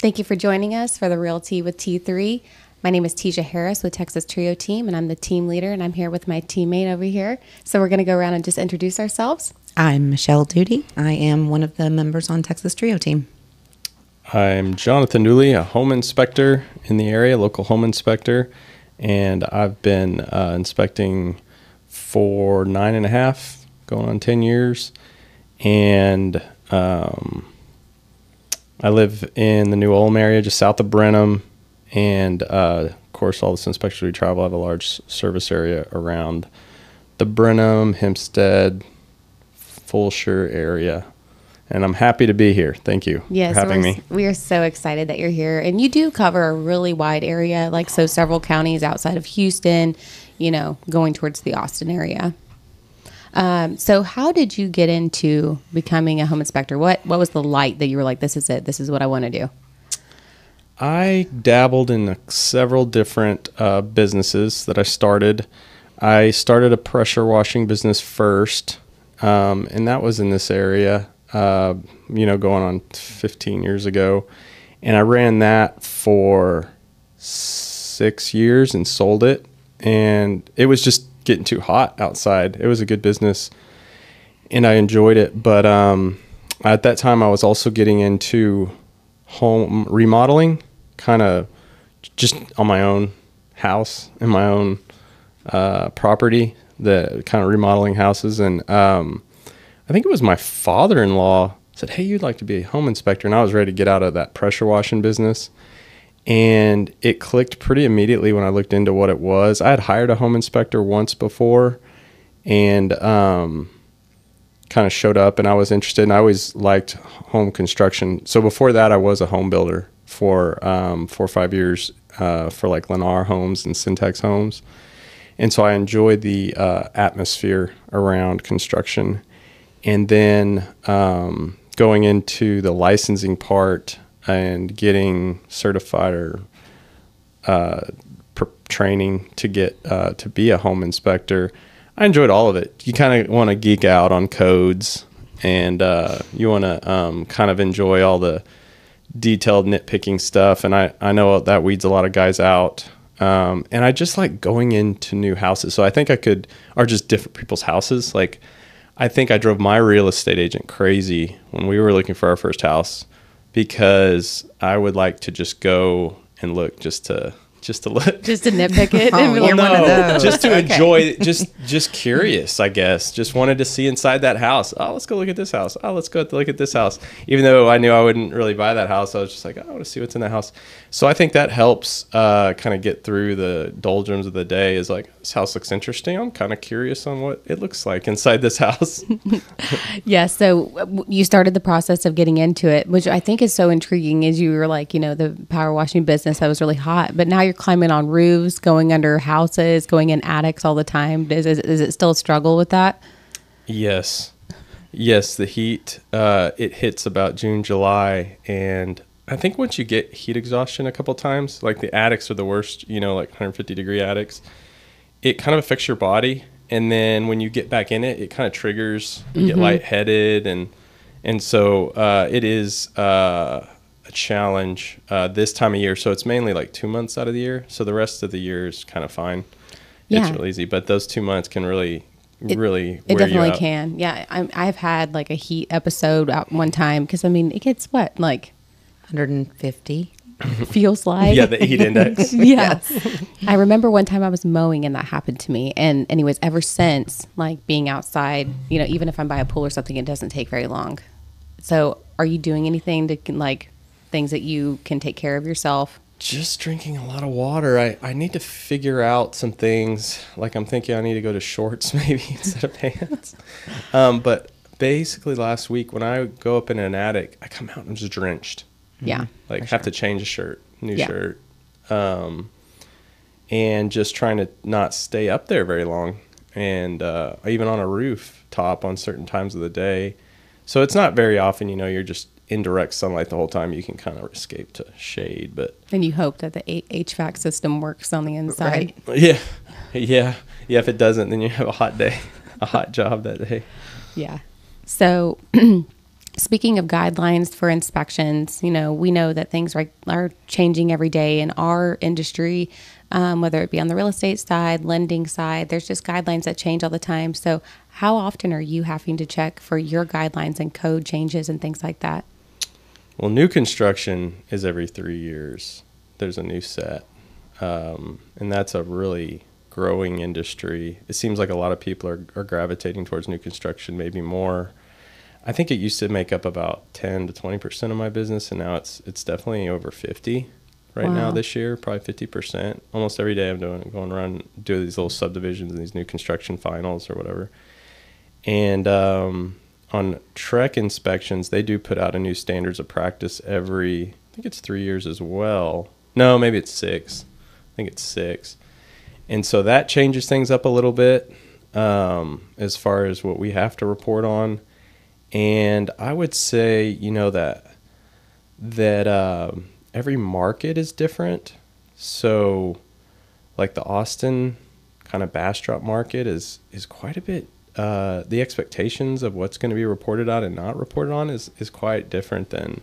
Thank you for joining us for the Realty with T3. My name is Tesia Harris with Texas Trio Team, and I'm the team leader, and I'm here with my teammate over here. So we're going to go around and just introduce ourselves. I'm Michelle Dooley. I am one of the members on Texas Trio Team. I'm Johnathan Dooley, a home inspector in the area, local home inspector, and I've been inspecting for 9.5, going on 10 years, and I live in the New Ulm area, just south of Brenham, and of course, all this inspection we travel, I have a large service area around the Brenham, Hempstead, Fulshire area. And I'm happy to be here. Thank you for having me. We are so excited that you're here. And you do cover a really wide area, so several counties outside of Houston, going towards the Austin area. So how did you get into becoming a home inspector? What was the light that you were like, this is it, this is what I want to do? I dabbled in several different businesses that I started. I started a pressure washing business first, and that was in this area, going on 15 years ago. And I ran that for 6 years and sold it. And it was just getting too hot outside. It was a good business, and I enjoyed it. But at that time, I was also getting into home remodeling, kind of just on my own house and my own property, the kind of remodeling houses. And I think it was my father-in-law said, hey, you'd like to be a home inspector. And I was ready to get out of that pressure washing business. And it clicked pretty immediately when I looked into what it was. I had hired a home inspector once before and kind of showed up, and I was interested, and I always liked home construction. So before that, I was a home builder for 4 or 5 years for like Lennar Homes and Syntax Homes. And so I enjoyed the atmosphere around construction. And then going into the licensing part and getting certified or training to get to be a home inspector, I enjoyed all of it. You kind of want to geek out on codes, and you want to kind of enjoy all the detailed nitpicking stuff. And I know that weeds a lot of guys out. And I just like going into new houses. So I think or just different people's houses. Like, I think I drove my real estate agent crazy when we were looking for our first house, because I would like to just go and look just to look. Just to nitpick it? Just to enjoy, just curious, I guess. Just wanted to see inside that house. Oh, let's go look at this house. Oh, let's go look at this house. Even though I knew I wouldn't really buy that house, I was just like, I want to see what's in that house. So I think that helps kind of get through the doldrums of the day, is like, this house looks interesting. I'm kind of curious on what it looks like inside this house. Yeah, so you started the process of getting into it, which I think is so intriguing, as you were like, the power washing business that was really hot. But now you're climbing on roofs, going under houses, going in attics all the time. Is it still a struggle with that? Yes, the heat, it hits about June, July, and I think once you get heat exhaustion a couple times, like the attics are the worst, like 150-degree attics, it kind of affects your body. And then when you get back in it, it kind of triggers, you get lightheaded. And so it is a challenge this time of year. So it's mainly like 2 months out of the year. So the rest of the year is kind of fine. Yeah. It's really easy. But those 2 months can really wear you out. It definitely can. Yeah. I've had like a heat episode out one time, because it gets what, like 150 feels like. Yeah, the heat index. Yeah. Yes. I remember one time I was mowing and that happened to me. And anyways, ever since, like, being outside, even if I'm by a pool or something, it doesn't take very long. So are you doing anything to, like, things that you can take care of yourself? Just drinking a lot of water. I need to figure out some things. Like, I'm thinking I need to go to shorts maybe instead of pants. But basically last week when I go up in an attic, I come out and I'm just drenched. Yeah. Like, have to change a shirt, new shirt. And just trying to not stay up there very long. And even on a rooftop on certain times of the day. So it's not very often, you're just in direct sunlight the whole time. You can kind of escape to shade, but. And you hope that the HVAC system works on the inside. Right. Yeah. If it doesn't, then you have a hot day, a hot job that day. Yeah. So Speaking of guidelines for inspections, we know that things are changing every day in our industry, whether it be on the real estate side, lending side. There's just guidelines that change all the time. So how often are you having to check for your guidelines and code changes and things like that? Well, new construction is every 3 years. There's a new set. And that's a really growing industry. It seems like a lot of people are gravitating towards new construction, maybe more. I think it used to make up about 10 to 20% of my business, and now it's definitely over 50 right Wow. now this year, probably 50%. Almost every day I'm going around, doing these little subdivisions and these new construction finals or whatever. And on TREC inspections, they do put out a new standards of practice every, I think it's 3 years as well. No, maybe it's 6. I think it's 6. And so that changes things up a little bit as far as what we have to report on. And I would say, that every market is different. So like the Austin kind of bastrop market is quite a bit, the expectations of what's going to be reported on and not reported on is quite different than,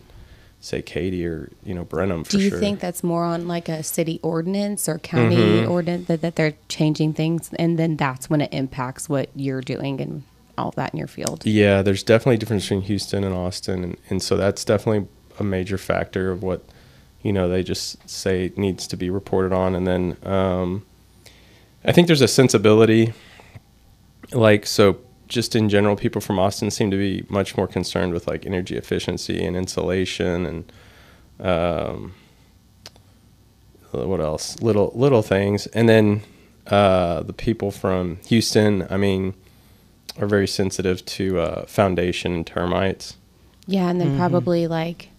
say, Katy or, Brenham for sure. Do you think that's more on like a city ordinance or county ordinance that they're changing things, and then that's when it impacts what you're doing and all that in your field? Yeah, there's definitely a difference between Houston and Austin. And so that's definitely a major factor of what, they just say needs to be reported on. And then I think there's a sensibility, so just in general, people from Austin seem to be much more concerned with like energy efficiency and insulation and what else? Little things. And then the people from Houston, are very sensitive to foundation and termites. Yeah, and then probably like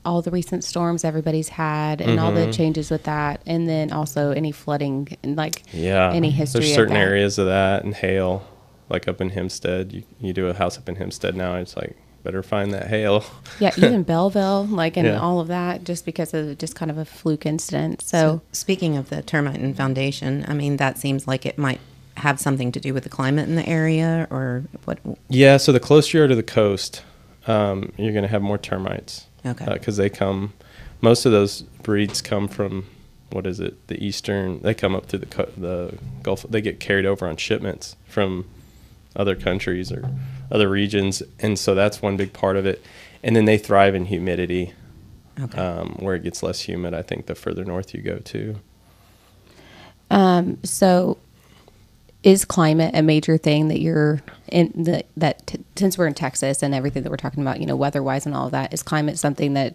all the recent storms everybody's had and all the changes with that, and then also any flooding and any history. There's certain of that. areas of that, and hail, like up in Hempstead. You do a house up in Hempstead now, it's like better find that hail. Yeah, even Belleville, and Yeah. all of that, just because of just kind of a fluke incident. So speaking of the termite and foundation, that seems like it might have something to do with the climate in the area, or what? Yeah, so the closer you are to the coast, you're going to have more termites. Okay. Because they come, most of those breeds come from, the eastern, they come up through the Gulf, they get carried over on shipments from other countries or other regions, and so that's one big part of it. And then they thrive in humidity, where it gets less humid, I think, the further north you go to. So is climate a major thing that you're in since we're in Texas and everything that we're talking about, weather-wise and all of that, is climate something that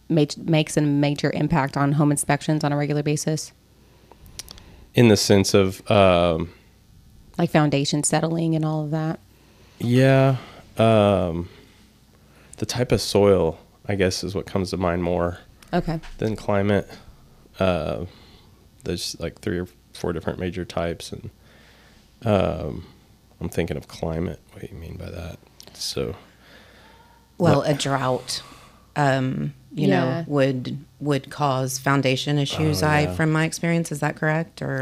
makes a major impact on home inspections on a regular basis? In the sense of like foundation settling and all of that? Yeah. The type of soil, I guess, is what comes to mind more than climate. There's like 3 or 4 different major types, and I'm thinking of climate. What do you mean by that? So, Well, a drought, would cause foundation issues. From my experience, is that correct? Or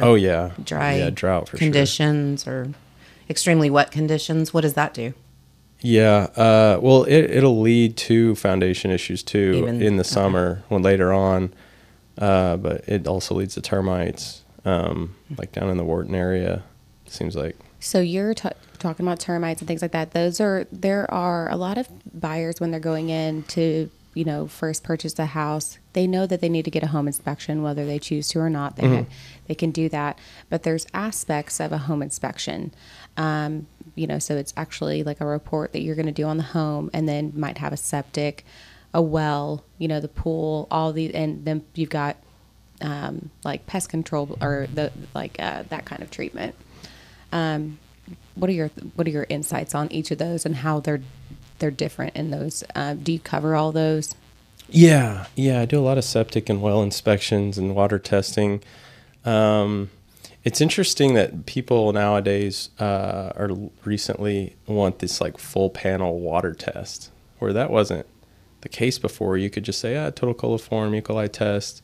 drought for conditions or extremely wet conditions. What does that do? Yeah, well, it'll lead to foundation issues too in the summer when later on, but it also leads to termites, like down in the Wharton area. Seems like. So you're talking about termites and things like that. There are a lot of buyers when they're going in to, first purchase a house. They know that they need to get a home inspection, whether they choose to or not. They can do that. But there's aspects of a home inspection. So it's actually like a report that you're going to do on the home, and then might have a septic, a well, the pool, and then you've got like pest control or that kind of treatment. What are your insights on each of those and how they're different in those? Do you cover all those? Yeah, I do a lot of septic and well inspections and water testing. It's interesting that people nowadays recently want this like full panel water test, where that wasn't the case before. You could just say, total coliform, E. coli test,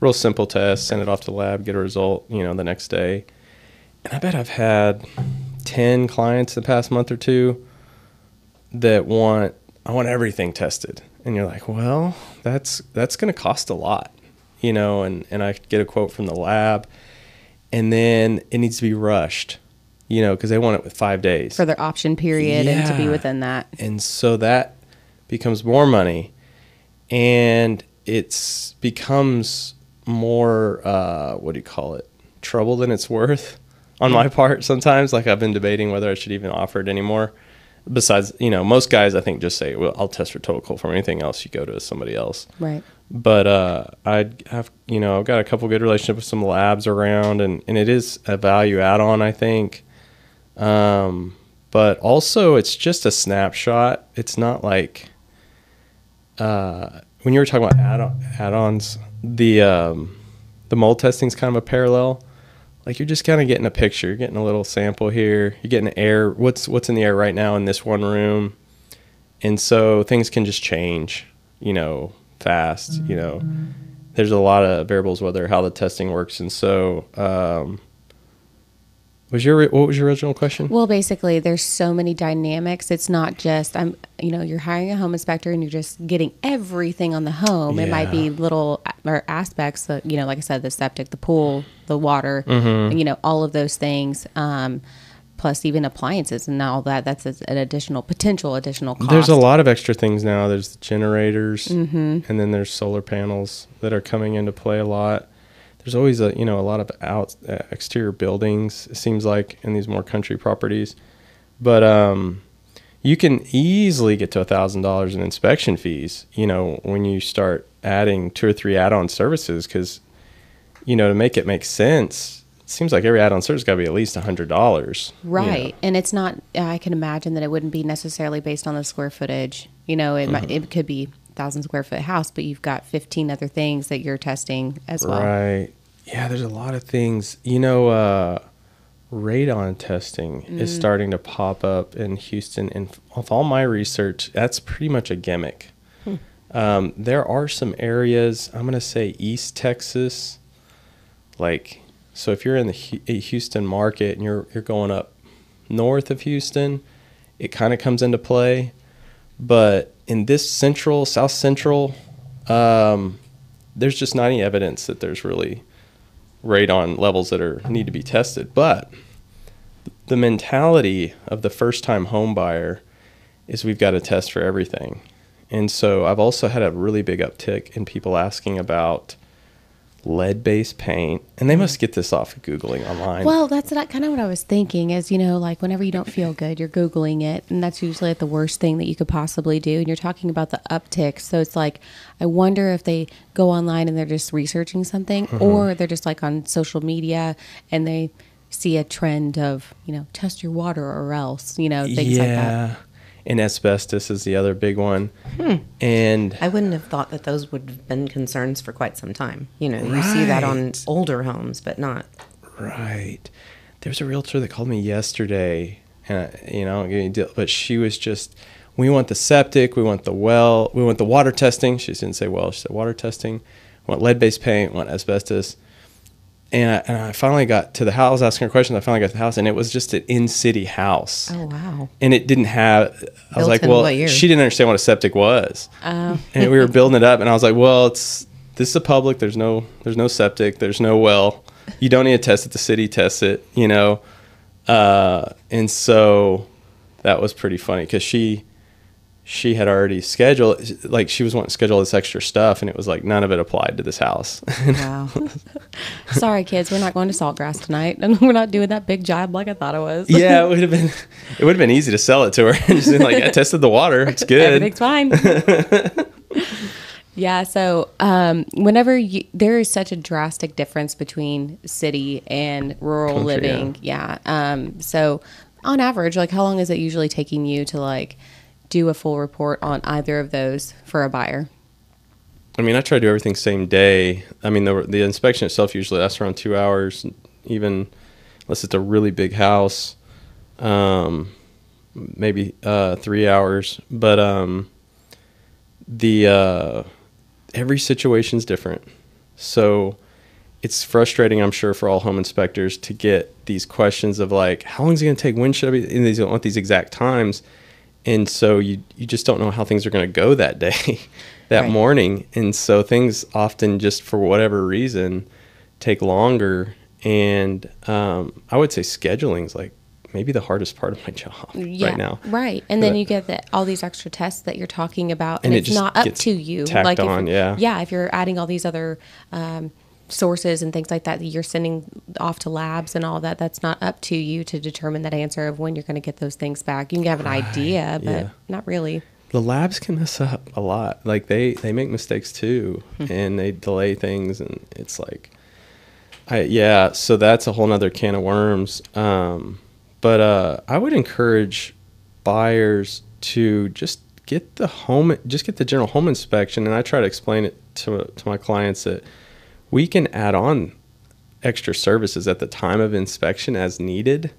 real simple test, send it off to the lab, get a result, the next day. And I bet I've had 10 clients the past month or two that want I want everything tested. And you're like, well, that's going to cost a lot, you know, and I get a quote from the lab, and then it needs to be rushed, you know, because they want it with 5 days. For their option period and to be within that. And so that becomes more money, and it becomes more, what do you call it, trouble than it's worth on my part sometimes. Like, I've been debating whether I should even offer it anymore. Besides, you know, most guys, I think, just say, well, I'll test for total cold form. Anything else, you go to somebody else. Right. But I've got a couple good relationships with some labs around, and it is a value add-on, I think. But also, it's just a snapshot. It's not like when you were talking about add-ons, the mold testing is kind of a parallel. Like, you're just kind of getting a picture. You're getting a little sample here. You're getting air. What's in the air right now in this one room. And so things can just change, you know, fast. You know, there's a lot of variables, how the testing works. And so what was your original question? Well, basically, there's so many dynamics. It's not just you're hiring a home inspector and you're just getting everything on the home. It might be little aspects that, you know, like I said, the septic, the pool, the water, and, you know, all of those things. Plus even appliances and all that. That's an potential additional cost. There's a lot of extra things now. There's the generators, and then there's solar panels that are coming into play a lot. There's always a lot of exterior buildings, it seems like, in these more country properties. But you can easily get to $1,000 in inspection fees, you know, when you start adding 2 or 3 add-on services, because, you know, to make it make sense, it seems like every add-on service got to be at least $100. Right. You know? And it's not, I can imagine that it wouldn't be necessarily based on the square footage. You know, it could be 1,000 square foot house, but you've got 15 other things that you're testing as well. Right. Yeah, there's a lot of things. You know, radon testing is starting to pop up in Houston, and with all my research, that's pretty much a gimmick. There are some areas, I'm going to say East Texas, like, so if you're in the Houston market and you're going up north of Houston, it kind of comes into play. But in this South Central, there's just not any evidence that there's really radon levels that need to be tested. But the mentality of the first-time home buyer is we've got to test for everything. And so I've also had a really big uptick in people asking about lead-based paint, and they must get this off of Googling online. Well, that's kind of what I was thinking is, you know, like whenever you don't feel good, you're Googling it, and that's usually like the worst thing that you could possibly do. And you're talking about the uptick. So it's like, I wonder if they go online and they're just researching something, or they're just like on social media and they see a trend of, you know, test your water or else, you know, things like that. And asbestos is the other big one. And I wouldn't have thought that those would have been concerns for quite some time. You know, you see that on older homes, but not. Right. There's a realtor that called me yesterday, and but she was just, we want the septic, we want the well, we want the water testing. She didn't say well, she said water testing. We want lead-based paint, we want asbestos. And I finally got to the house, asking her questions. I finally got to the house, and it was just an in-city house. Oh, wow. And it didn't have, I was like, well, she didn't understand what a septic was. And we were building it up, and I was like, well, this is a public. There's no septic. There's no well. You don't need to test it. The city tests it, you know. And so that was pretty funny because she had already scheduled, like she was wanting to schedule this extra stuff, and it was like none of it applied to this house. Wow. Sorry, kids, we're not going to Saltgrass tonight, and we're not doing that big job like I thought it was. Yeah, it would have been easy to sell it to her and just been like, I tested the water, it's good, everything's fine. Yeah, so whenever there is such a drastic difference between city and rural Country, living. Yeah. So on average, like how long is it usually taking you to like do a full report on either of those for a buyer? I mean, I try to do everything same day. I mean, the inspection itself usually lasts around 2 hours, even unless it's a really big house, maybe 3 hours. But every situation's different. So it's frustrating, I'm sure, for all home inspectors to get these questions of like, how long is it going to take? When should I be? And they don't want these exact times. And so you just don't know how things are going to go that day, that morning. And so things often just for whatever reason take longer. And I would say scheduling is like maybe the hardest part of my job right now. Right. And then you get all these extra tests that you're talking about, and it it's just not up gets to you. tacked Like on, if you're adding all these other sources and things like that you're sending off to labs and all that, that's not up to you to determine that answer of when you're going to get those things back. You can have an idea, but not really. The labs can mess up a lot. Like they make mistakes too, and they delay things, and it's like, so that's a whole nother can of worms. But I would encourage buyers to just get the general home inspection. And I try to explain it to my clients that we can add on extra services at the time of inspection as needed.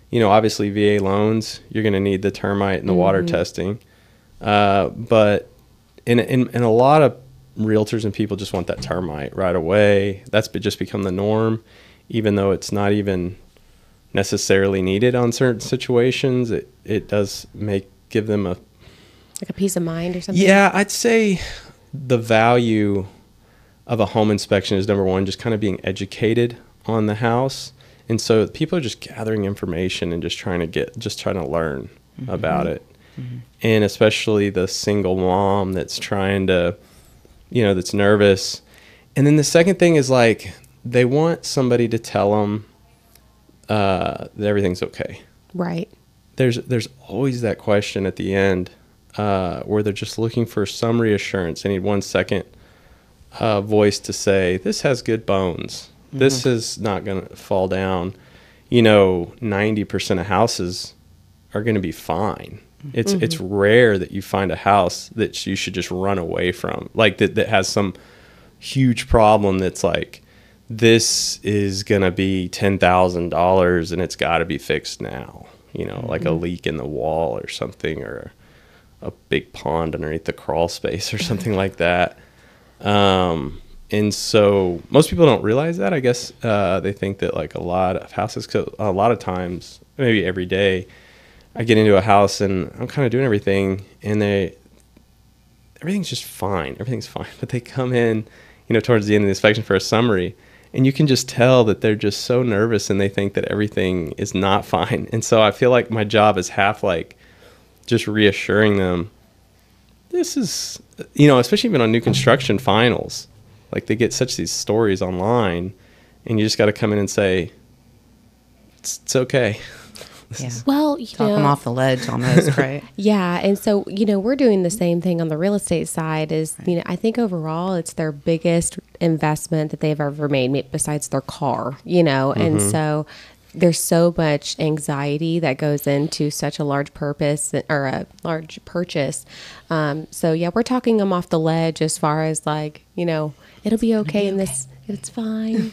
You know, obviously VA loans, you're going to need the termite and the water testing. But in a lot of realtors and people just want that termite right away. That's just become the norm, even though it's not even necessarily needed on certain situations. It does give them like a peace of mind or something. Yeah, I'd say the value of a home inspection is, number one, just kind of being educated on the house. And so people are just gathering information and just trying to learn about it. And especially the single mom that's trying to, that's nervous. And then the second thing is like, they want somebody to tell them that everything's okay. Right. There's always that question at the end where they're just looking for some reassurance. They need 1 second voice to say, this has good bones. This is not going to fall down. 90% of houses are going to be fine. It's rare that you find a house that you should just run away from, like that has some huge problem that's like, this is going to be $10,000 and it's got to be fixed now, like a leak in the wall or something, or a big pond underneath the crawl space or something like that. And so most people don't realize that. I guess they think that like a lot of houses, a lot of times, maybe every day, I get into a house and I'm kind of doing everything, and everything's just fine. Everything's fine. But they come in, towards the end of the inspection for a summary, and you can just tell that they're just so nervous and they think that everything is not fine. And so I feel like my job is half like just reassuring them. This is, especially even on new construction finals, like they get such these stories online, and you just got to come in and say, it's okay. Yeah. Well, talk them off the ledge almost, right? Yeah. And so, we're doing the same thing on the real estate side is, I think overall it's their biggest investment that they've ever made besides their car, and so there's so much anxiety that goes into such a large purpose or a large purchase. So yeah, we're talking them off the ledge as far as like, it'll be okay in this. It's fine.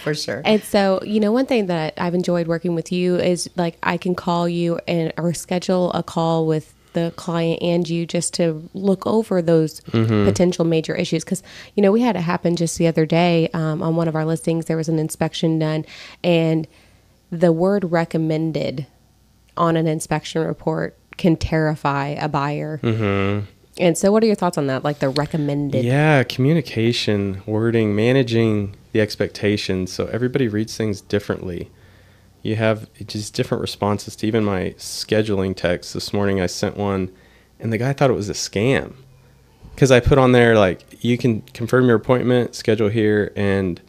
For sure. And so, one thing that I've enjoyed working with you is like I can call you or schedule a call with the client and you just to look over those potential major issues. Because, we had it happen just the other day on one of our listings. There was an inspection done, and the word recommended on an inspection report can terrify a buyer. And so what are your thoughts on that? Like the recommended? Yeah, communication, wording, managing the expectations. So everybody reads things differently. You have just different responses to even my scheduling text. This morning I sent one, and the guy thought it was a scam. Because I put on there, like, you can confirm your appointment, schedule here, and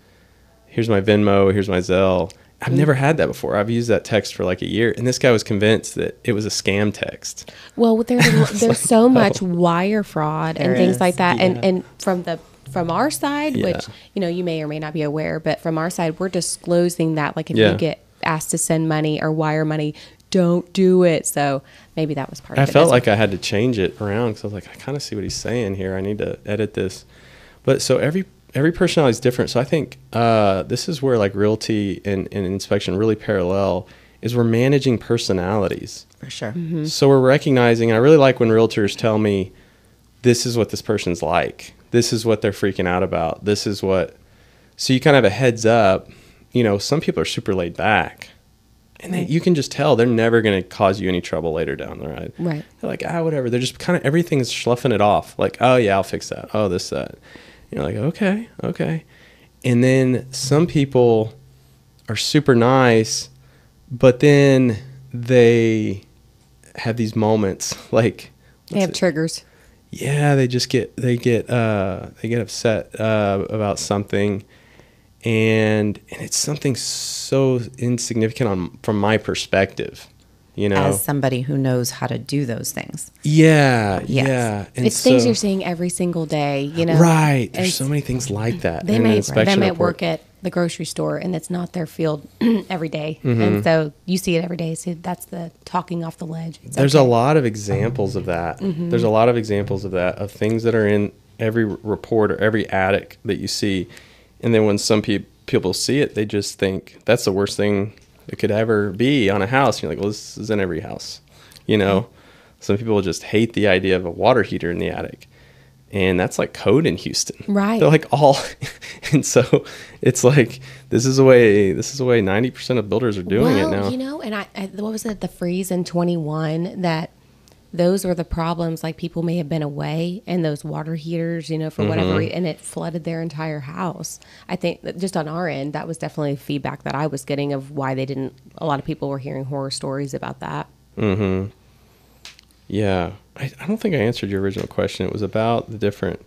here's my Venmo, here's my Zelle. I've never had that before. I've used that text for like a year, and this guy was convinced that it was a scam text. Well, there's so much wire fraud and things like that, Yeah. and from our side, which you may or may not be aware, but from our side, we're disclosing that. Like if you get asked to send money or wire money, don't do it. So maybe that was part of it. I felt like I had to change it around because I was like, I kind of see what he's saying here. I need to edit this. But so every personality is different. So I think this is where like realty and inspection really parallel, is we're managing personalities. For sure. So we're recognizing, and I really like when realtors tell me, this is what this person's like. This is what they're freaking out about. This is what, so you kind of have a heads up. Some people are super laid back. And you can just tell they're never going to cause you any trouble later down the road. Right. They're like, whatever. They're just kind of, everything's sloughing it off. Like, oh, yeah, I'll fix that. Oh, this, that. You're like, okay. And then some people are super nice, but then they have these moments like They have triggers. Yeah, they get upset about something, and it's something so insignificant from my perspective, As somebody who knows how to do those things. Yeah, Yes. yeah. And It's things you're seeing every single day, Right. There's so many things like that. They in an may inspection report. work at the grocery store, and it's not their field every day. And so you see it every day. So that's the talking off the ledge. There's a lot of examples of that. There's a lot of examples of that, of things that are in every report or every attic that you see. And then when some people see it, they just think that's the worst thing that could ever be on a house. And you're like, well, this is in every house. Some people just hate the idea of a water heater in the attic. And that's like code in Houston. Right. They're like and so it's like, this is the way 90% of builders are doing it now. And I what was it, the freeze in 21, that those were the problems. Like, people may have been away, and those water heaters, for whatever reason, and it flooded their entire house. I think that just on our end, that was definitely feedback that I was getting of why a lot of people were hearing horror stories about that. Yeah. I don't think I answered your original question. It was about the different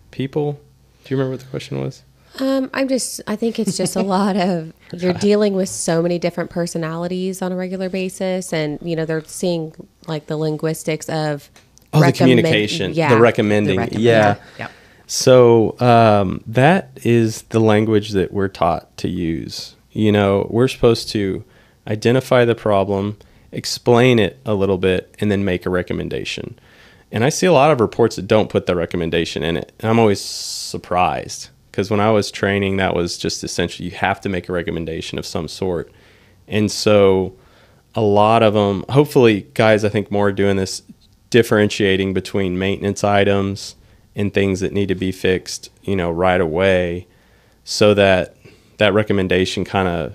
people. Do you remember what the question was? I think it's just a lot of, you're dealing with so many different personalities on a regular basis, and, they're seeing like the linguistics of the communication, the recommending. Yeah. Yep. So that is the language that we're taught to use. We're supposed to identify the problem, explain it a little bit, and then make a recommendation. And I see a lot of reports that don't put the recommendation in it. And I'm always surprised, because when I was training, that was just essentially, you have to make a recommendation of some sort. And so a lot of them, hopefully guys, I think more are doing this, differentiating between maintenance items and things that need to be fixed, right away, so that that recommendation kind of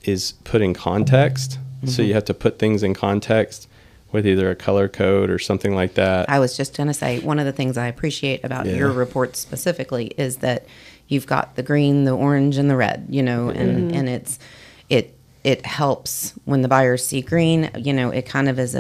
is put in context. So you have to put things in context with either a color code or something like that. I was just going to say, one of the things I appreciate about your report specifically is that you've got the green, the orange, and the red, and it helps when the buyers see green, it kind of is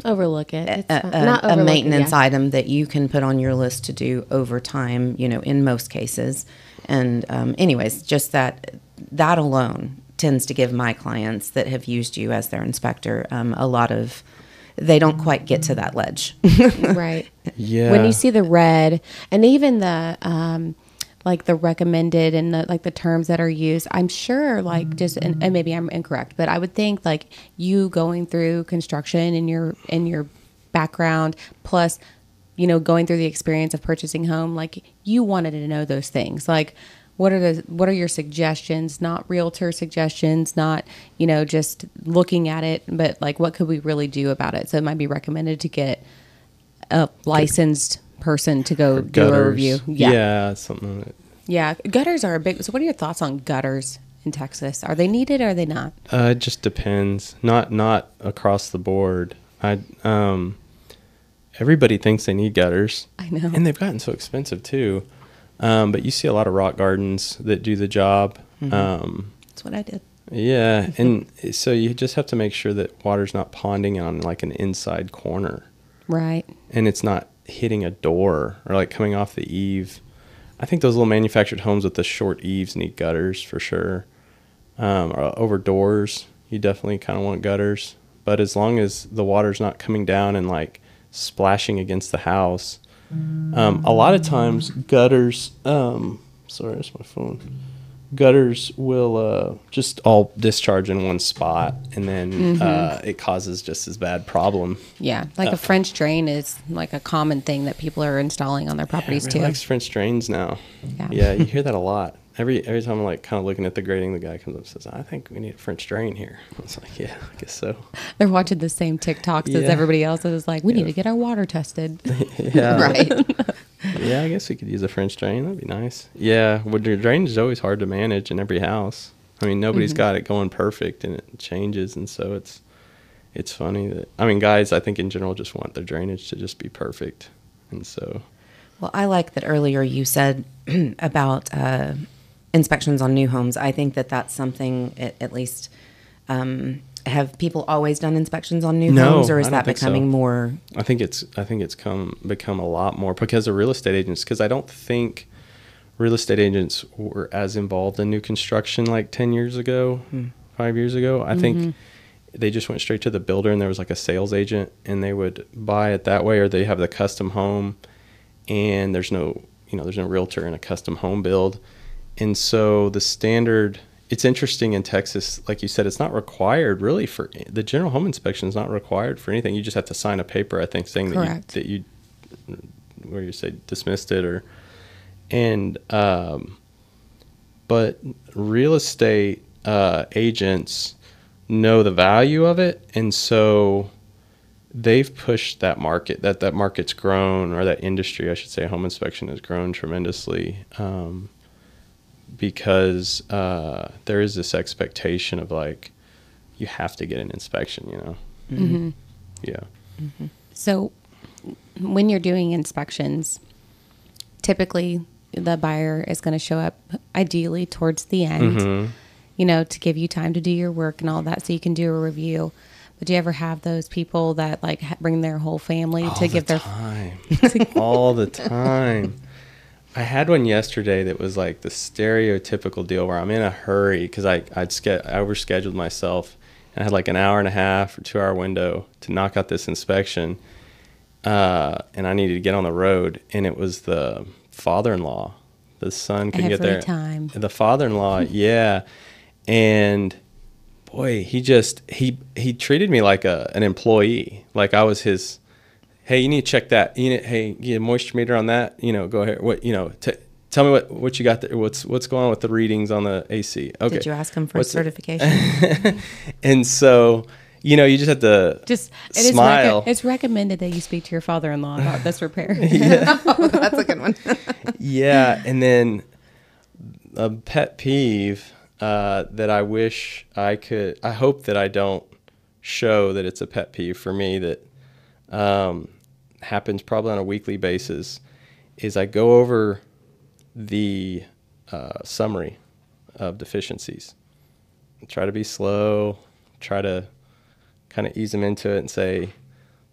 Overlook it. It's a maintenance item that you can put on your list to do over time, in most cases. And anyways, just that alone tends to give my clients that have used you as their inspector a lot of, they don't quite get to that ledge. Right. Yeah. When you see the red, and even the like the recommended and the terms that are used, I'm sure just and maybe I'm incorrect, but I would think like you going through construction in your background, plus going through the experience of purchasing home, like you wanted to know those things, like what are your suggestions, not realtor suggestions, not just looking at it, but like what could we really do about it. So it might be recommended to get a licensed person to go do a review. Something like that. Yeah, gutters are a big. So what are your thoughts on gutters in Texas? Are they needed or are they not? It just depends. Not across the board. Everybody thinks they need gutters. I know. And they've gotten so expensive too. But you see a lot of rock gardens that do the job. That's what I did. Yeah, and so you just have to make sure that water's not ponding on like an inside corner. Right. And it's not hitting a door or like coming off the eave. I think those little manufactured homes with the short eaves need gutters for sure. Or over doors, you definitely kind of want gutters. But as long as the water's not coming down and like splashing against the house, a lot of times gutters, sorry, that's my phone. Gutters will just all discharge in one spot, and then it causes just as bad problem. Yeah, like a French drain is like a common thing that people are installing on their properties too. Likes French drains now. Yeah. Yeah, you hear that a lot. Every time I'm like kind of looking at the grading, the guy comes up and says, "I think we need a French drain here." I was like, "Yeah, I guess so." They're watching the same TikToks as everybody else. It's like, we need to get our water tested. Yeah. Right. Yeah, I guess we could use a French drain. That'd be nice. Yeah, well, your drainage is always hard to manage in every house. I mean, nobody's got it going perfect, and it changes. And so it's funny that, I mean, guys, I think in general just want their drainage to just be perfect. And so. Well, I like that earlier you said about inspections on new homes. I think that that's something, at least, have people always done inspections on new homes, or is that becoming more? I think it's become a lot more because of real estate agents, because I don't think real estate agents were as involved in new construction like 10 years ago, 5 years ago. I think they just went straight to the builder, and there was like a sales agent, and they would buy it that way, or they have the custom home, and there's no realtor in a custom home build. And so the standard, it's interesting in Texas, like you said, it's not required really for the general home inspection is not required for anything. You just have to sign a paper, I think, saying that you where you say dismissed it but real estate agents know the value of it, and so they've pushed that market. That market's grown, or that industry, I should say, home inspection has grown tremendously, because there is this expectation of like you have to get an inspection, you know. Mm-hmm. Yeah. Mm-hmm. So when you're doing inspections, typically the buyer is going to show up ideally towards the end, you know, to give you time to do your work and all that, so you can do a review. But do you ever have those people that like bring their whole family to give their time? All the time. I had one yesterday that was like the stereotypical deal where I'm in a hurry because I overscheduled myself, and I had like an hour and a half or 2 hour window to knock out this inspection, and I needed to get on the road, and it was the father-in-law. The son couldn't get there. Time. The father-in-law, yeah. And boy, he treated me like an employee, like I was his. Hey, you need to check that. Hey, get a moisture meter on that. You know, go ahead. Tell me what you got there. What's going on with the readings on the AC? Okay. Did you ask him for certification? And so, you just have to smile. It's recommended that you speak to your father-in-law about this repair. Oh, that's a good one. Yeah, and then a pet peeve that I wish I could. I hope that I don't show that it's a pet peeve for me that happens probably on a weekly basis. Is I go over the summary of deficiencies. Try to be slow. Try to kind of ease them into it and say,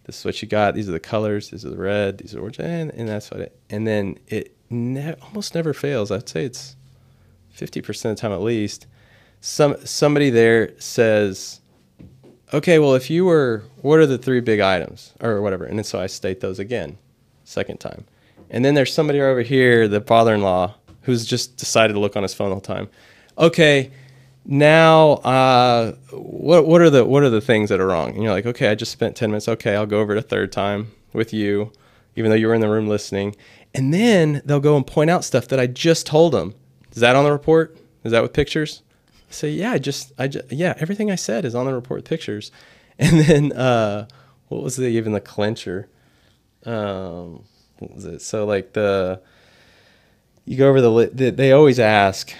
this is what you got. These are the colors. These are the red. These are orange. And that's what it. And then it almost never fails. I'd say it's 50% of the time at least. Somebody there says, okay, well, what are the 3 big items or whatever? And then so I state those again, second time. And then there's somebody over here, the father-in-law, who's just decided to look on his phone the whole time. Okay, now what are the things that are wrong? And you're like, okay, I just spent 10 minutes. Okay, I'll go over it a third time with you, even though you were in the room listening. And then they'll go and point out stuff that I just told them. Is that on the report? Is that with pictures? I say, yeah, yeah, everything I said is on the report with pictures. And then what was even the clincher? What was it? So like you go over they always ask,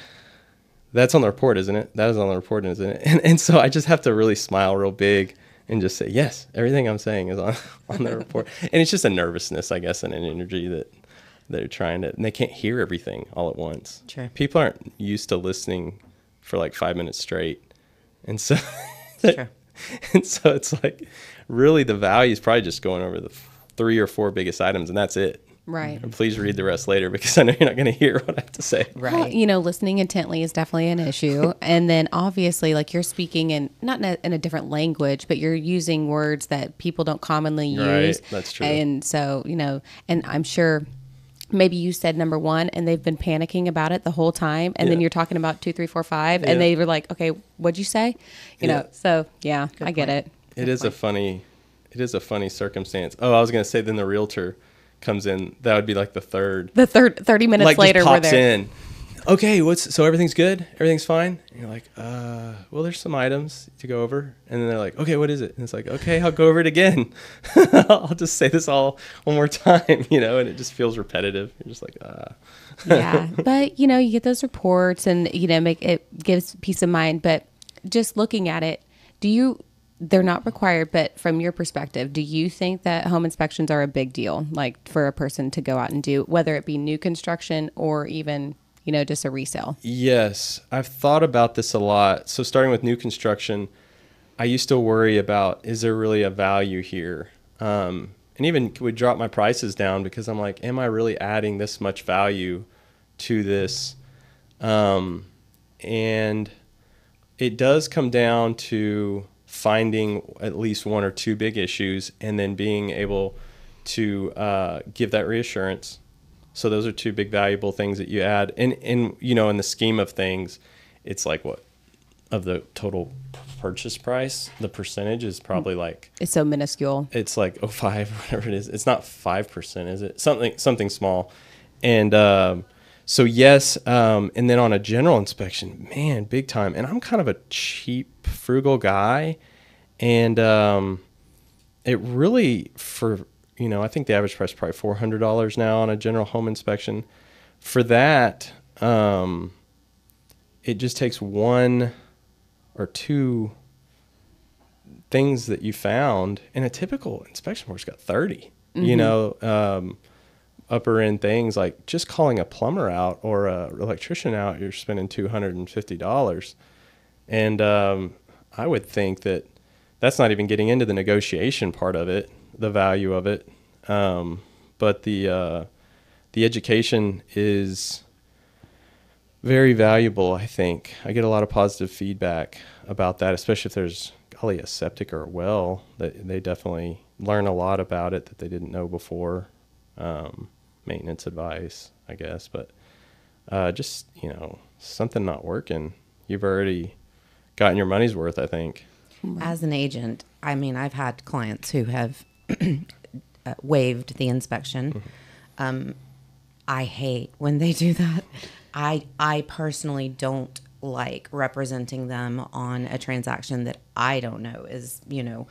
that's on the report, isn't it? That is on the report, isn't it? And so I just have to really smile real big and just say, yes, everything I'm saying is on the report. And it's just a nervousness, I guess, and an energy that they're trying to, and they can't hear everything all at once. Sure. People aren't used to listening for like 5 minutes straight. And so, Sure. And so it's like really the value is probably just going over the 3 or 4 biggest items, and that's it. Right. And please read the rest later because I know you're not going to hear what I have to say. Right. Well, listening intently is definitely an issue. And then obviously, like, you're speaking in a different language, but you're using words that people don't commonly use. Right. That's true. And so, and I'm sure maybe you said number 1 and they've been panicking about it the whole time. And then you're talking about 2, 3, 4, 5. And they were like, okay, what'd you say? You know, so yeah, I get it. It is a funny circumstance. Oh, I was going to say then the realtor comes in. That would be like the third 30 minutes like later, just pops we're there. in. okay, so everything's good? Everything's fine? And you're like, well, there's some items to go over. And then they're like, okay, what is it? And it's like, okay, I'll go over it again. I'll just say this all one more time, you know, and it just feels repetitive. You're just like, Yeah. But, you know, you get those reports and, you know, it gives peace of mind. But just looking at it, they're not required, but from your perspective, do you think that home inspections are a big deal, like for a person to go out and do, whether it be new construction or even, you know, just a resale? Yes, I've thought about this a lot. So starting with new construction, I used to worry about, is there really a value here? And even would drop my prices down because I'm like, am I really adding this much value to this? And it does come down to finding at least one or two big issues and then being able to give that reassurance. So those are two big valuable things that you add. And you know, in the scheme of things, it's like what of the total purchase price, the percentage is probably like, It's so minuscule. it's like 05 or whatever it is. It's not 5%, is it? Something small. And so yes, and then on a general inspection, man, big time. And I'm kind of a cheap, frugal guy, and it really, for, you know, I think the average price is probably $400 now on a general home inspection. For that, it just takes one or two things that you found, and a typical inspection report's got 30. You know, upper end things like just calling a plumber out or a electrician out, you're spending $250. And I would think that that's not even getting into the negotiation part of it, the value of it. But the education is very valuable, I think. I get a lot of positive feedback about that, especially if there's, golly, a septic or a well. That they definitely learn a lot about it that they didn't know before. Maintenance advice, I guess. But just, you know, something not working, you've already gotten your money's worth, I think. As an agent, I mean, I've had clients who have waived the inspection. I hate when they do that. I personally don't like representing them on a transaction that I don't know is, you know,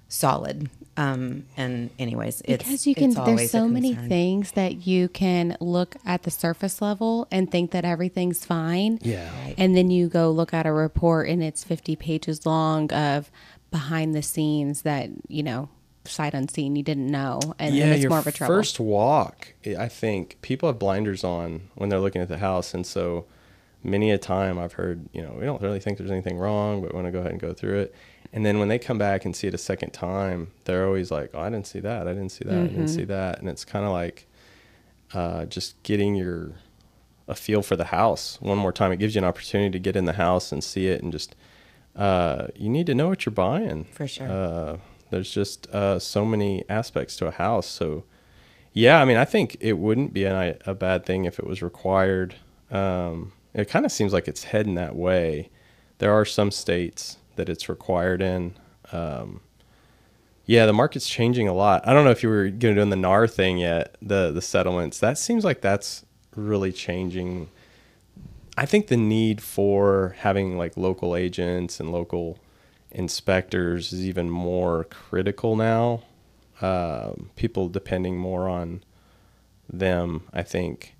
solid. And anyways, because you can, there's so many things that you can look at the surface level and think that everything's fine. Yeah. Right. And then you go look at a report and it's 50 pages long of behind the scenes that, you know, sight unseen, you didn't know. And then it's more of a trouble. First walk, I think people have blinders on when they're looking at the house. And so many a time I've heard, you know, we don't really think there's anything wrong, but we want to go ahead and go through it. And then when they come back and see it a second time, they're always like, oh, I didn't see that. I didn't see that. I didn't see that. And it's kind of like just getting a feel for the house one more time. It gives you an opportunity to get in the house and see it, and just you need to know what you're buying. For sure. There's just so many aspects to a house. So, yeah, I mean, I think it wouldn't be a bad thing if it was required. It kind of seems like it's heading that way. There are some states that it's required in. Yeah, the market's changing a lot. I don't know if you were going to do the NAR thing yet, the settlements. That seems like that's really changing. I think the need for having like local agents and local inspectors is even more critical now. People depending more on them, I think,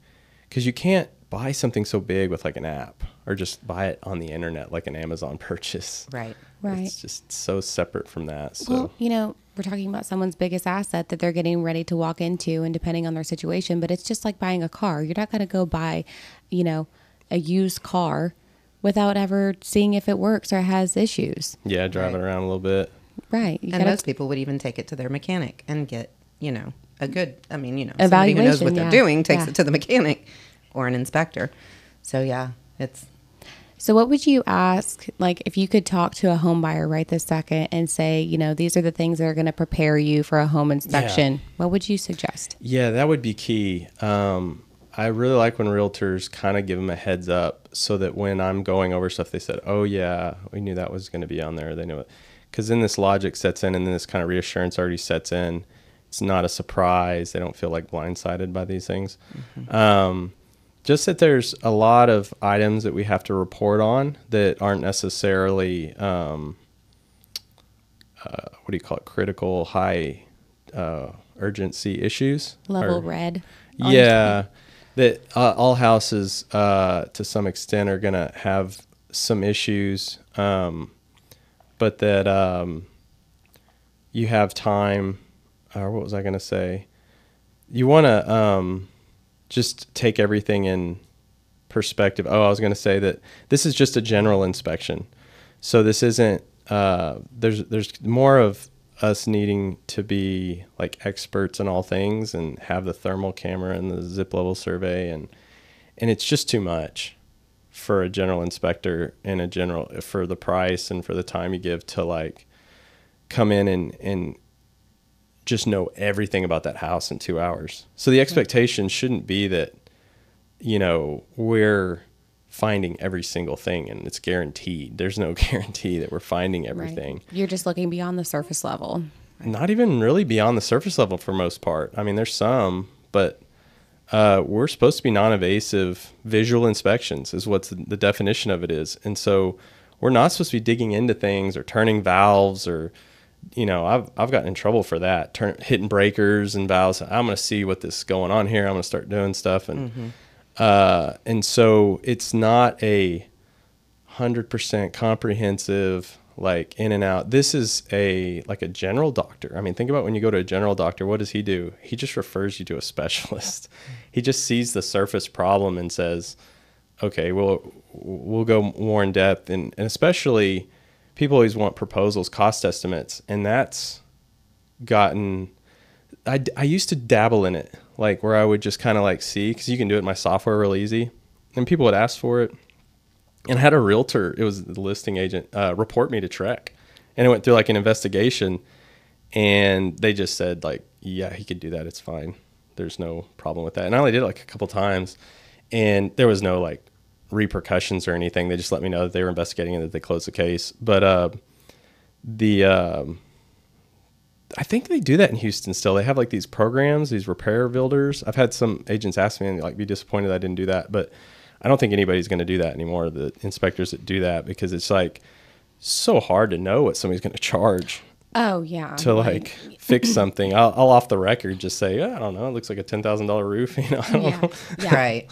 because you can't buy something so big with like an app or just buy it on the internet like an Amazon purchase. Right. It's just so separate from that. So, well, you know, we're talking about someone's biggest asset that they're getting ready to walk into, and depending on their situation, but it's just like buying a car. You're not going to go buy, you know, a used car without ever seeing if it works or has issues. yeah, drive it around a little bit. Right. You And gotta, most people would even take it to their mechanic and get, you know, a good, I mean, you know, somebody who knows what they're doing takes it to the mechanic or an inspector. So, yeah, it's. So what would you ask, like, if you could talk to a home buyer right this second and say, you know, these are the things that are going to prepare you for a home inspection, what would you suggest? Yeah, that would be key. I really like when realtors kind of give them a heads up so that when I'm going over stuff, they said, oh, yeah, we knew that was going to be on there. They knew it. Because then this logic sets in, and then this kind of reassurance already sets in. It's not a surprise. They don't feel like blindsided by these things. Just that there's a lot of items that we have to report on that aren't necessarily, what do you call it, critical, high urgency issues. Level red. Yeah, that all houses to some extent are going to have some issues, but that you have time, or what was I going to say? You want to just take everything in perspective. Oh, I was going to say that this is just a general inspection. So this isn't, there's more of us needing to be like experts in all things and have the thermal camera and the zip level survey. And it's just too much for a general inspector and for the price and for the time you give to like come in and just know everything about that house in 2 hours. So the expectation shouldn't be that, we're finding every single thing and it's guaranteed. There's no guarantee that we're finding everything. Right. You're just looking beyond the surface level. Not even really beyond the surface level for most part. I mean, there's some, but we're supposed to be non-invasive visual inspections is what the definition of it is. And so we're not supposed to be digging into things or turning valves or, I've gotten in trouble for that, hitting breakers and valves. I'm going to see what this is going on here. I'm going to start doing stuff. And so it's not a 100% comprehensive, like in and out. This is like a general doctor. I mean, think about when you go to a general doctor, what does he do? He just refers you to a specialist. He just sees the surface problem and says, okay, we'll go more in depth. And especially people always want proposals, cost estimates. And that's gotten, I used to dabble in it, like where I would just kind of like see, because you can do it in my software real easy. And people would ask for it. And I had a realtor, it was the listing agent, report me to Trek. And it went through like an investigation. And they just said like, yeah, he could do that. It's fine. There's no problem with that. And I only did it like a couple times. And there was no like repercussions or anything. They just let me know that they were investigating and that they closed the case. But I think they do that in Houston still. They have like these programs, these repair builders. I've had some agents ask me and like be disappointed I didn't do that, but I don't think anybody's going to do that anymore. The inspectors that do that, because it's like so hard to know what somebody's going to charge. Oh yeah. To like fix something. I'll off the record just say, I don't know. It looks like a $10,000 roof. I don't know. Yeah. Right.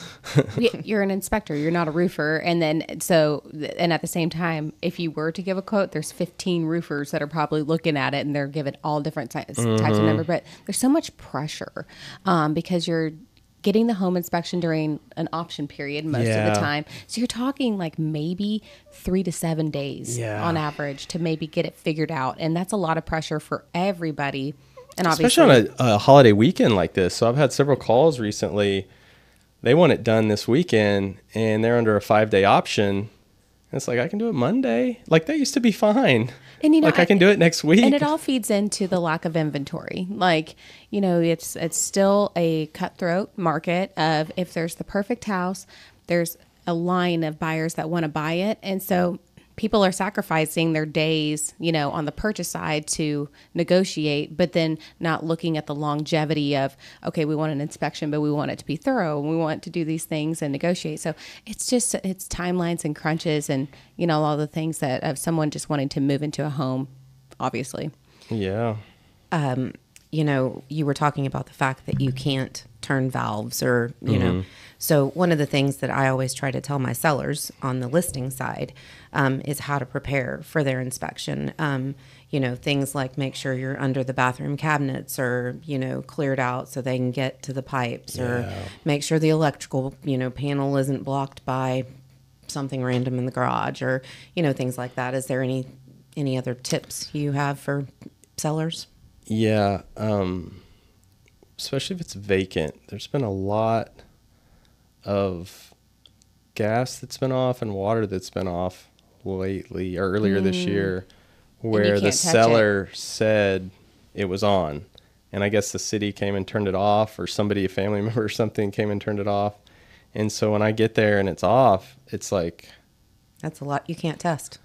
You're an inspector. You're not a roofer. And then and at the same time, if you were to give a quote, there's 15 roofers that are probably looking at it and they're giving all different types of number. But there's so much pressure because you're getting the home inspection during an option period most of the time. So you're talking like maybe 3 to 7 days on average to maybe get it figured out. And that's a lot of pressure for everybody. And obviously, especially on a holiday weekend like this. So I've had several calls recently. They want it done this weekend and they're under a 5-day option. And it's like, I can do it Monday. Like that used to be fine. And like I can do it next week. And it all feeds into the lack of inventory. Like, it's still a cutthroat market of if there's the perfect house, there's a line of buyers that want to buy it. And so people are sacrificing their days, on the purchase side to negotiate, but then not looking at the longevity of, okay, we want an inspection, but we want it to be thorough and we want to do these things and negotiate. So it's timelines and crunches and, all the things that of someone just wanting to move into a home, obviously. Yeah. You were talking about the fact that you can't turn valves or, know. So one of the things that I always try to tell my sellers on the listing side is how to prepare for their inspection. Things like make sure you're under the bathroom cabinets or, cleared out so they can get to the pipes or make sure the electrical, panel isn't blocked by something random in the garage or, things like that. Is there any other tips you have for sellers? Yeah. Especially if it's vacant. There's been a lot of gas that's been off and water that's been off lately or earlier this year where the seller said it was on. And I guess the city came and turned it off or a family member or something came and turned it off. And so when I get there and it's off, it's like... That's a lot you can't test.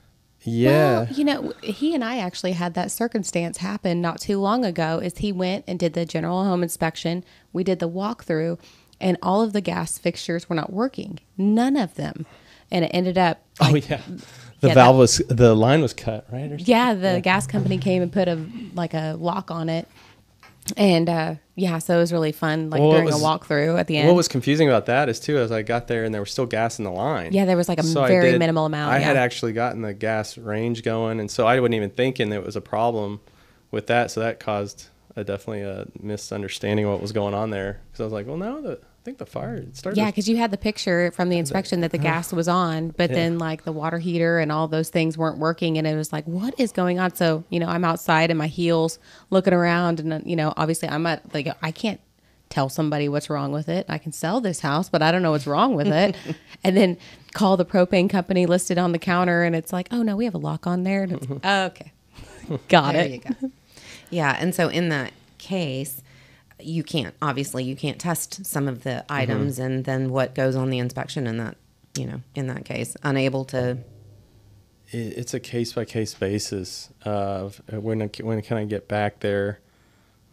Yeah. Well, he and I actually had that circumstance happen not too long ago is he went and did the general home inspection. We did the walkthrough and all of the gas fixtures were not working. None of them. And it ended up like, the line was cut, right? Or yeah, the gas company came and put a lock on it. And so it was really fun, during a walkthrough at the end. What was confusing about that is too, as I got there and there was still gas in the line. Yeah, there was very minimal amount. I had actually gotten the gas range going, and so I wasn't even thinking there was a problem with that. So that caused definitely a misunderstanding of what was going on there. Because I was like, well, no, I think the fire started. Yeah, because you had the picture from the inspection that the gas was on, but then the water heater and all those things weren't working, and it was like, what is going on? So I'm outside in my heels looking around, and obviously I can't tell somebody what's wrong with it. I can sell this house, but I don't know what's wrong with it. And then call the propane company listed on the counter, and it's like, oh no, we have a lock on there. And it's, okay, got there it. You go. Yeah, and so in that case, you can't test some of the items, and then what goes on the inspection in that, in that case, unable to. It's a case by case basis of when can I get back there.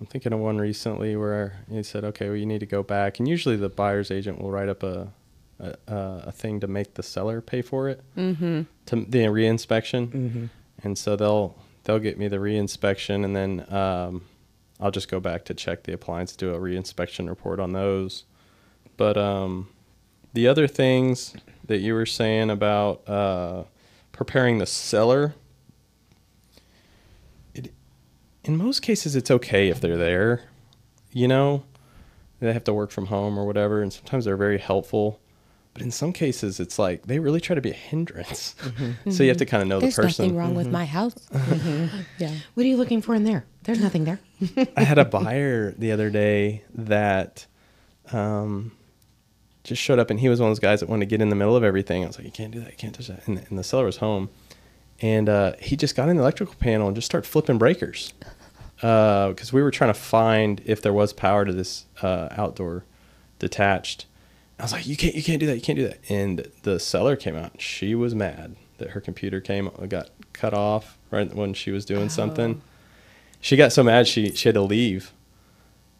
I'm thinking of one recently where he said, okay, well, you need to go back, and usually the buyer's agent will write up a thing to make the seller pay for it, to the reinspection, and so they'll get me the reinspection, and then I'll just go back to check the appliance, do a reinspection report on those. But the other things that you were saying about preparing the seller, in most cases it's okay if they're there. They have to work from home or whatever, and sometimes they're very helpful. But in some cases, it's like they really try to be a hindrance. So you have to kind of know the person. There's nothing wrong with my house. Yeah. What are you looking for in there? There's nothing there. I had a buyer the other day that just showed up, and he was one of those guys that wanted to get in the middle of everything. I was like, you can't do that. You can't touch that. And the seller was home. And he just got in the electrical panel and just started flipping breakers. Because we were trying to find if there was power to this outdoor detached. I was like, you can't do that. You can't do that. And the seller came out. She was mad that her computer got cut off right when she was doing something. She got so mad she had to leave.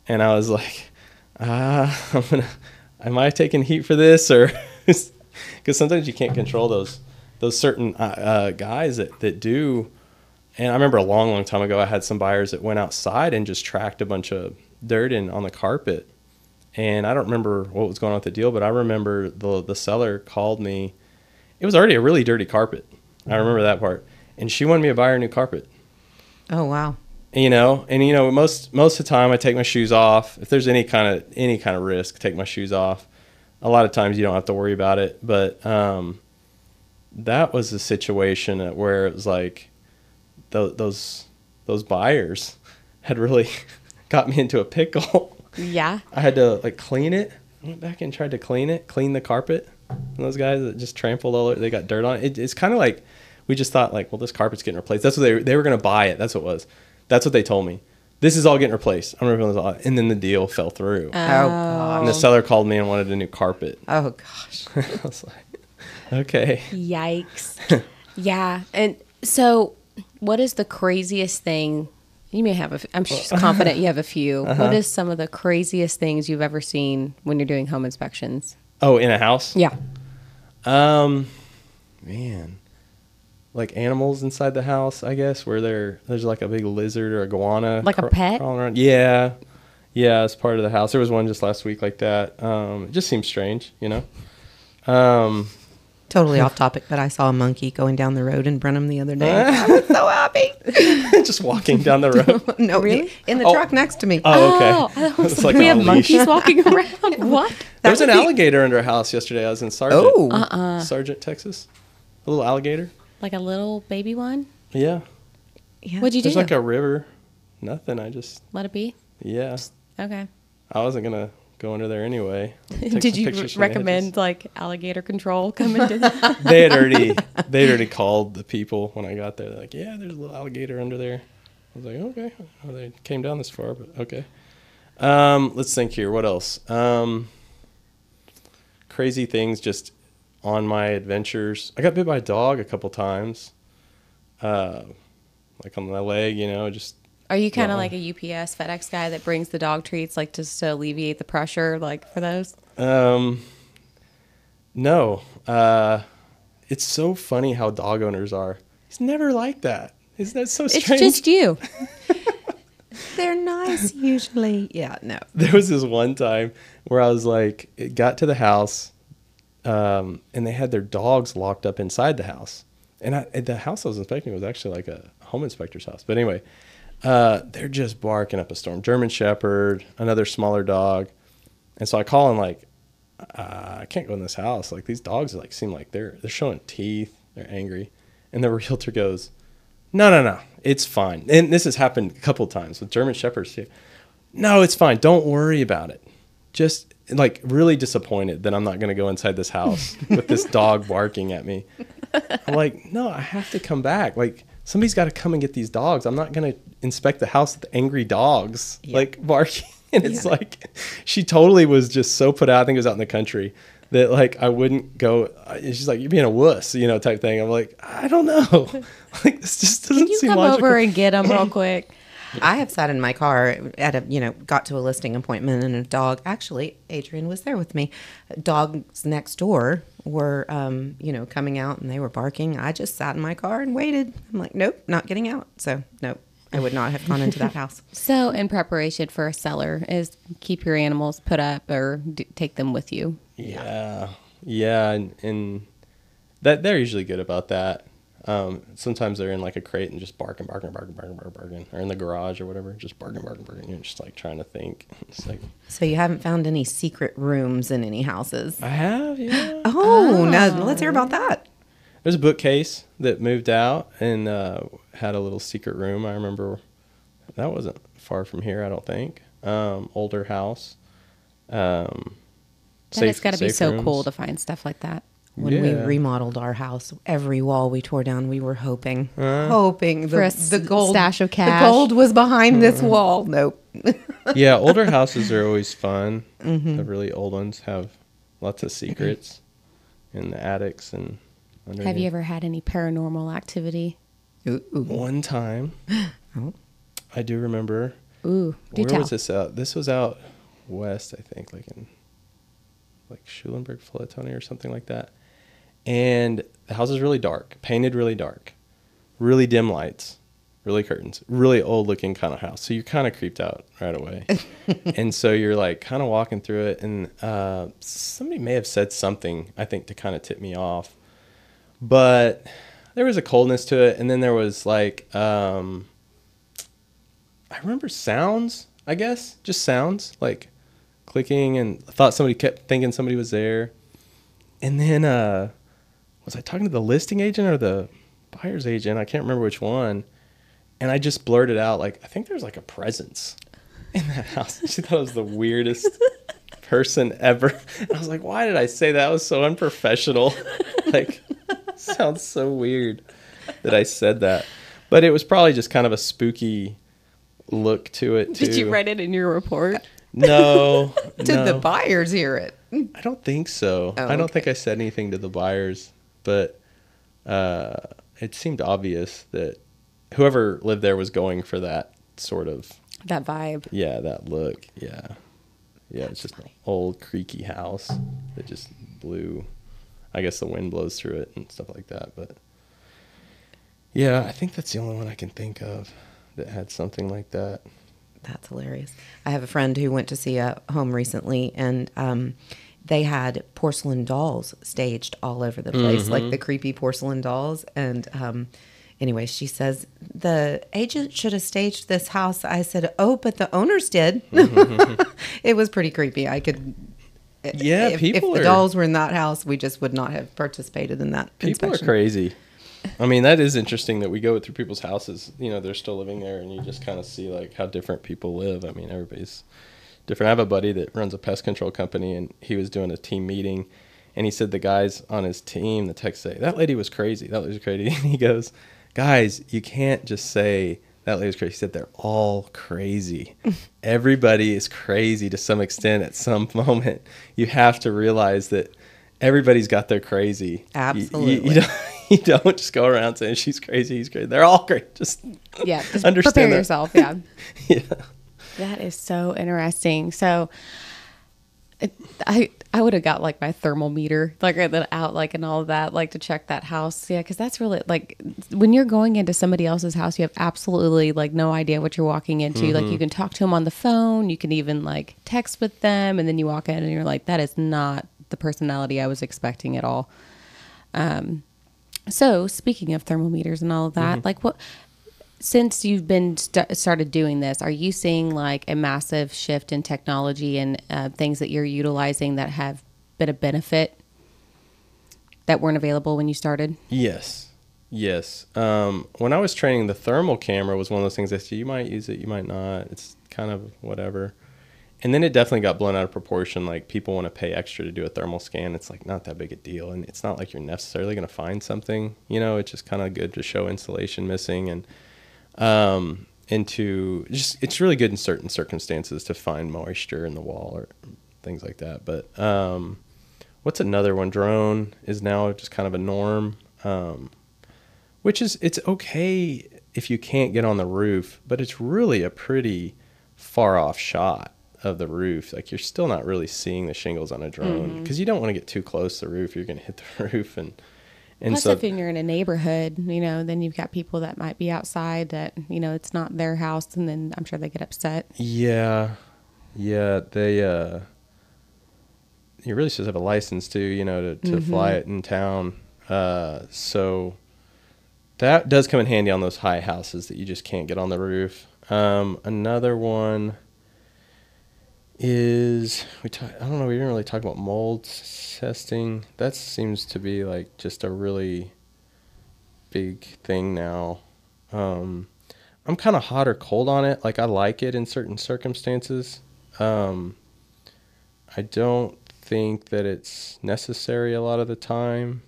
And I was like, am I taking heat for this? Or because sometimes you can't control those certain guys that do. And I remember a long, long time ago, I had some buyers that went outside and just tracked a bunch of dirt on the carpet. And I don't remember what was going on with the deal, but I remember the seller called me. It was already a really dirty carpet. I remember that part. And she wanted me to buy her a new carpet. Oh, wow. Most of the time I take my shoes off. If there's any kind of risk, take my shoes off. A lot of times you don't have to worry about it. But that was a situation where it was like those buyers had really got me into a pickle. Yeah. I had to clean it. I went back and tried to clean the carpet. And those guys that just trampled all over, they got dirt on it. It's kind of like we just thought well, this carpet's getting replaced. That's what they were going to buy it. That's what it was. That's what they told me. This is all getting replaced. I don't remember. And then the deal fell through. Oh, gosh. And the seller called me and wanted a new carpet. Oh, gosh. I was like, okay. Yikes. Yeah. And so what is the craziest thing? You may have I'm confident you have a few. What is some of the craziest things you've ever seen when you're doing home inspections? Oh, in a house? Yeah. Man. Like animals inside the house, I guess, where there's like a big lizard or iguana. Like a pet? Crawling around. Yeah. Yeah, it's part of the house. There was one just last week like that. It just seems strange, Totally off topic, but I saw a monkey going down the road in Brenham the other day. I was so happy. Just walking down the road. No, really? In the truck next to me. Oh, okay. It's like we have monkeys walking around. What? There was an alligator under a house yesterday. I was in Sargent, Texas. A little alligator. Like a little baby one? Yeah. What'd you do? There's like a river. Nothing. I just let it be. Yeah. Okay. I wasn't gonna go under there anyway. Did you recommend alligator control come into that? They had already called the people when I got there. They're like, yeah, there's a little alligator under there. I was like, okay. Well, they came down this far, but okay. Let's think here. What else? Crazy things just on my adventures. I got bit by a dog a couple times. Like on my leg, just Are you kind of like a UPS FedEx guy that brings the dog treats, like just to alleviate the pressure, like for those? No. It's so funny how dog owners are. It's never like that. Isn't that so strange? It's just you. They're nice usually. Yeah, no. There was this one time where I was like, it got to the house, and they had their dogs locked up inside the house. And the house I was inspecting was actually like a home inspector's house. But anyway, they're just barking up a storm. German Shepherd, another smaller dog. And so I call and like, I can't go in this house. Like these dogs like seem like they're showing teeth. They're angry. And the realtor goes, no, it's fine. And this has happened a couple of times with German Shepherds too. No, it's fine. Don't worry about it. Just like really disappointed that I'm not going to go inside this house with this dog barking at me. I'm like, no, I have to come back. Like somebody's got to come and get these dogs. I'm not going to inspect the house with angry dogs like barking. And it's like, she totally was just so put out. I think it was out in the country that like, I wouldn't go. She's like, you're being a wuss, type thing. I'm like, I don't know. Like, this just doesn't seem logical. Can you come over and get them real quick? I have sat in my car at got to a listing appointment and a dog, actually, Adrian was there with me. Dogs next door were, coming out and they were barking. I just sat in my car and waited. I'm like, nope, not getting out. So, nope. I would not have gone into that house. So in preparation for a seller is keep your animals put up or take them with you. Yeah. And that they're usually good about that. Sometimes they're in like a crate and just barking, or in the garage or whatever, just barking. You're just like trying to think. It's like, so you haven't found any secret rooms in any houses? I have, yeah. Oh, now let's hear about that. There's a bookcase that moved out and had a little secret room. I remember that wasn't far from here, I don't think. Older house. It's got to be so cool to find stuff like that. When we remodeled our house, every wall we tore down, we were hoping for the gold stash of cash. The gold was behind this wall. Nope. Yeah, older houses are always fun. Mm-hmm. The really old ones have lots of secrets in the attics and underneath. Have you ever had any paranormal activity? Ooh. One time. Oh. I do remember. Ooh, Where was this out? This was out west, I think, like in Schulenburg, Flatonia or something like that. And the house is really dark, painted really dark, really dim lights, really curtains, really old looking kind of house. So you're kind of creeped out right away. And so you're like kind of walking through it. And somebody may have said something, I think, to kind of tip me off. But there was a coldness to it. And then there was like, I remember sounds, I guess, just sounds like clicking. And I thought somebody kept thinking somebody was there. And then, was I talking to the listing agent or the buyer's agent? I can't remember which one. And I just blurted out, like, I think there's like a presence in that house. She thought I was the weirdest person ever. And I was like, why did I say that? That was so unprofessional. Like, sounds so weird that I said that. But it was probably just kind of a spooky look to it, too. Did you write it in your report? No. Did the buyers hear it? I don't think so. I don't think I said anything to the buyers, but it seemed obvious that whoever lived there was going for that sort of... That vibe. Yeah, that look. Yeah. Yeah, it's just an old creaky house that just blew... I guess the wind blows through it and stuff like that, but... Yeah, I think that's the only one I can think of that had something like that. That's hilarious. I have a friend who went to see a home recently, and they had porcelain dolls staged all over the place, like the creepy porcelain dolls. And anyway, she says, the agent should have staged this house. I said, oh, but the owners did. It was pretty creepy. I could... Yeah, if the dolls were in that house, we just would not have participated in that inspection. People are crazy. I mean, that is interesting that we go through people's houses, they're still living there, and you just kind of see like how different people live. I mean, everybody's different. I have a buddy that runs a pest control company, and he was doing a team meeting, and he said the guys on his team, the techs say, that lady was crazy. That lady was crazy. And he goes, guys, you can't just say that lady was crazy. He said they're all crazy. Everybody is crazy to some extent at some moment. You have to realize that everybody's got their crazy. Absolutely. You don't just go around saying she's crazy, he's crazy. They're all great. Just just understand prepare that. yourself. Yeah. Yeah. That is so interesting. So I would have got like my thermometer, like out, like, and all of that, like to check that house. Yeah. Cause that's really like when you're going into somebody else's house, you have absolutely like no idea what you're walking into. Like you can talk to them on the phone. You can even like text with them. And then you walk in and you're like, that is not the personality I was expecting at all. So speaking of thermometers and all of that, like since you've been started doing this, are you seeing like a massive shift in technology and things that you're utilizing that have been a benefit that weren't available when you started? Yes. When I was training, the thermal camera was one of those things that you might use it, you might not. It's kind of whatever. And then it definitely got blown out of proportion. Like people want to pay extra to do a thermal scan. It's like not that big a deal. And it's not like you're necessarily going to find something, it's just kind of good to show insulation missing and, it's really good in certain circumstances to find moisture in the wall or things like that. But what's another one? Drone is now just kind of a norm, which is, it's okay if you can't get on the roof, but it's really a pretty far off shot of the roof. Like you're still not really seeing the shingles on a drone because you don't want to get too close to the roof. You're going to hit the roof and plus, so, if you're in a neighborhood, then you've got people that might be outside that, it's not their house, and then I'm sure they get upset. Yeah, they, you really should have a license to fly it in town. So that does come in handy on those high houses that you just can't get on the roof. Another one is we didn't really talk about mold testing. That seems to be like just a really big thing now. I'm kind of hot or cold on it. Like I like it in certain circumstances. I don't think that it's necessary a lot of the time.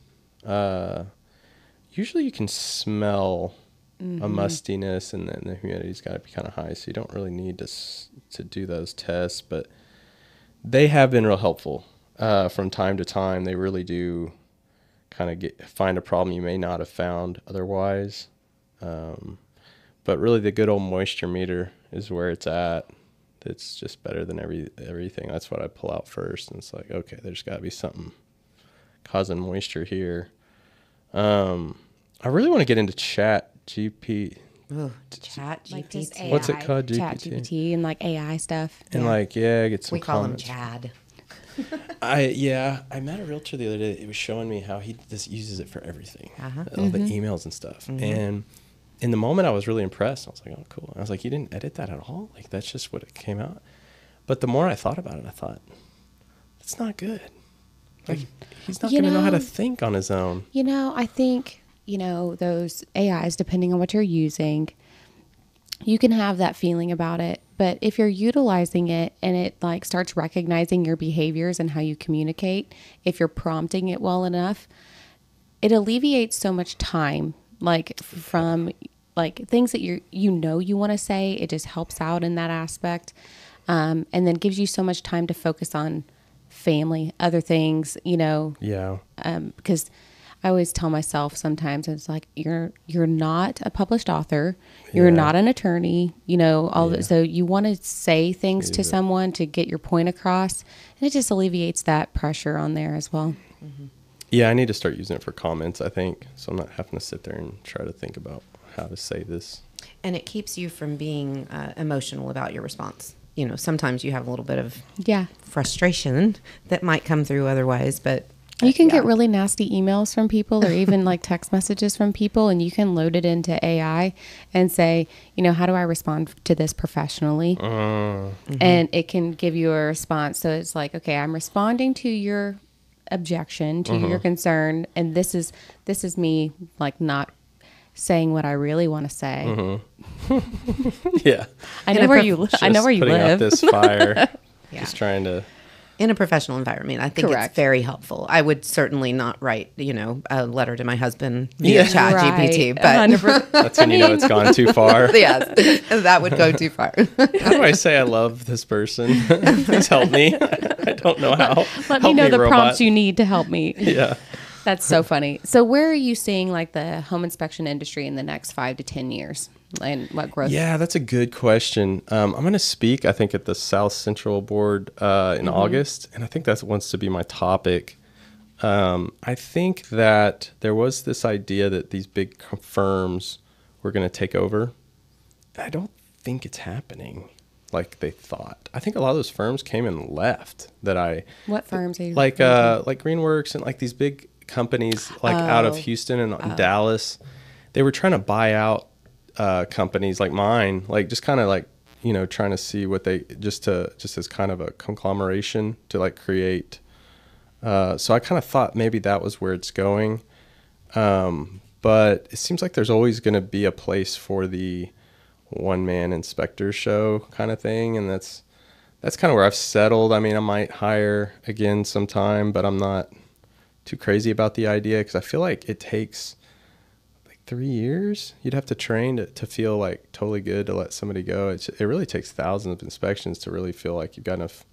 Usually you can smell a mustiness, and then the humidity's got to be kind of high, so you don't really need to do those tests. But they have been real helpful from time to time. They really do kind of find a problem you may not have found otherwise. But really, the good old moisture meter is where it's at. It's just better than everything. That's what I pull out first, and it's like, okay, there's got to be something causing moisture here. I really want to get into Chat GPT. Like just AI, What's it called? Chat GPT and like AI stuff. And get some. We call comments. him Chad. I met a realtor the other day. It was showing me how he just uses it for everything, all the emails and stuff. And in the moment, I was really impressed. I was like, oh, cool. I was like, you didn't edit that at all? Like that's just what it came out. But the more I thought about it, I thought, it's not good. Like he's not going to know how to think on his own. I think. Those AIs, depending on what you're using, you can have that feeling about it. But if you're utilizing it and it like starts recognizing your behaviors and how you communicate, if you're prompting it well enough, it alleviates so much time, like from like things that you want to say. It just helps out in that aspect. And then gives you so much time to focus on family, other things, Yeah. Because I always tell myself sometimes, it's like, you're not a published author. You're not an attorney, that. So you want to say things to someone to get your point across. And it just alleviates that pressure on there as well. Mm-hmm. Yeah, I need to start using it for comments, I think. So I'm not having to sit there and try to think about how to say this. And it keeps you from being emotional about your response. Sometimes you have a little bit of frustration that might come through otherwise, but you can get really nasty emails from people or even like text messages from people, and you can load it into AI and say, how do I respond to this professionally? And it can give you a response. So it's like, okay, I'm responding to your objection, to your concern, and this is me like not saying what I really want to say. Yeah. I know where you live. Putting out this fire. Just trying to. In a professional environment, I think it's very helpful. I would certainly not write, a letter to my husband via Chat GPT, but that's when it's gone too far. Yes, that would go too far. How do I say I love this person? Please help me. I don't know how. Let me know the prompts you need to help me. Yeah. That's so funny. So where are you seeing like the home inspection industry in the next 5 to 10 years? And what growth? Yeah, that's a good question. I'm going to speak, I think, at the South Central Board in August, and I think that wants to be my topic. I think that there was this idea that these big firms were going to take over. I don't think it's happening like they thought. I think a lot of those firms came and left. What firms are you like Greenworks and like these big companies like out of Houston and Dallas. They were trying to buy out companies like mine, like just kind of like, you know, trying to see what they just as kind of a conglomeration to like create. So I kind of thought maybe that was where it's going. But it seems like there's always going to be a place for the one-man inspector show kind of thing. And that's kind of where I've settled. I mean, I might hire again sometime, but I'm not too crazy about the idea because I feel like it takes like 3 years. You'd have to train to feel like totally good to let somebody go. It really takes thousands of inspections to really feel like you've got enough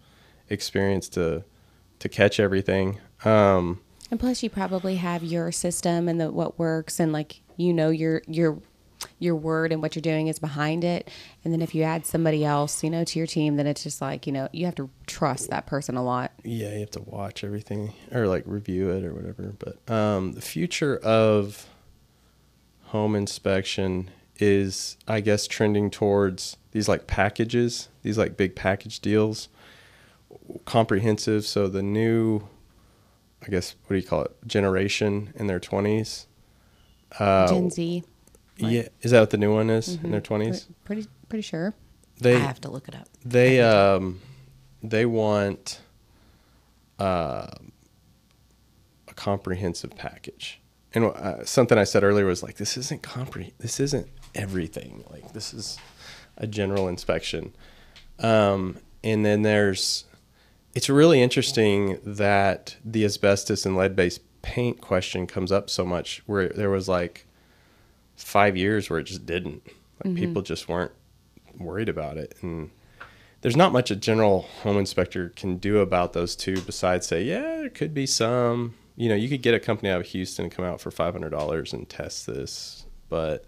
experience to catch everything. And plus, you probably have your system and what works, and like your word and what you're doing is behind it. And then if you add somebody else, you know, to your team, then it's just like, you know, you have to trust that person a lot. Yeah, you have to watch everything or like review it or whatever. But the future of home inspection is, I guess, trending towards these like packages, these like big package deals, comprehensive. So the new, I guess, what do you call it, generation in their 20s. Gen Z. Yeah, is that what the new one is in their 20s? Pretty sure. I have to look it up. They want a comprehensive package. And something I said earlier was like, this isn't everything. Like, this is a general inspection. And then it's really interesting that the asbestos and lead-based paint question comes up so much, where there was like 5 years where it just didn't. Like people just weren't worried about it. And there's not much a general home inspector can do about those two besides say, yeah, there could be some. You know, you could get a company out of Houston and come out for $500 and test this, but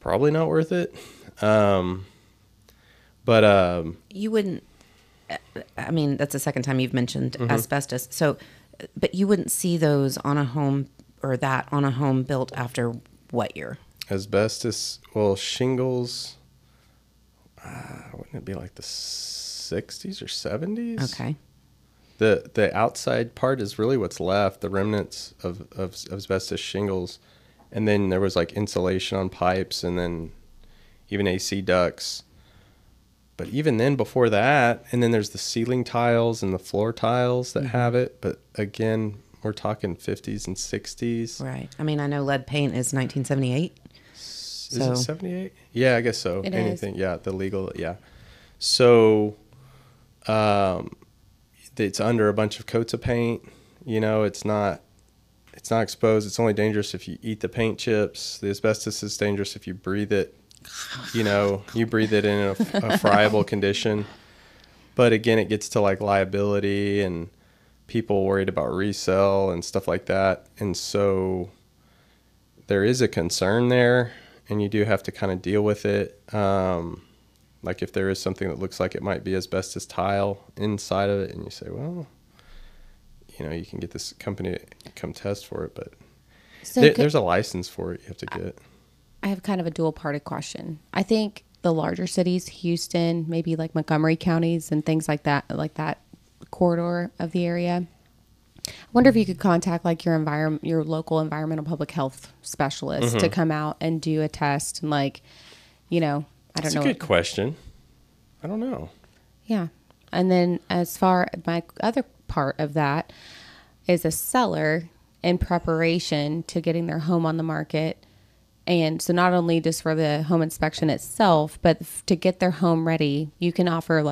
probably not worth it. You wouldn't, I mean, that's the second time you've mentioned asbestos. So, but you wouldn't see those on a home, or that on a home built after what year? Asbestos, well, shingles, wouldn't it be like the 60s or 70s? Okay. The outside part is really what's left, the remnants of asbestos shingles. And then there was like insulation on pipes and then even AC ducts. But even then, before that, and then there's the ceiling tiles and the floor tiles that have it. But again, we're talking 50s and 60s. Right. I mean, I know lead paint is 1978. Is it 78? Yeah, I guess so. It Anything. is. Yeah, the legal. Yeah. So it's under a bunch of coats of paint. You know, it's not exposed. It's only dangerous if you eat the paint chips. The asbestos is dangerous if you breathe it. You know, you breathe it in a friable condition. But again, it gets to like liability and people worried about resale and stuff like that. And so there is a concern there, and you do have to kind of deal with it. Like if there is something that looks like it might be asbestos tile inside of it, and you say, well, you know, you can get this company to come test for it, but there's a license for it you have to get. I have kind of a dual-parted question. I think the larger cities, Houston, maybe like Montgomery counties and things like that corridor of the area. I wonder if you could contact like your local environmental public health specialist to come out and do a test and like, you know, I don't know. That's a good question. I don't know. Yeah. And then as far my other part of that is a seller in preparation to getting their home on the market. And so not only just for the home inspection itself, but to get their home ready, you can offer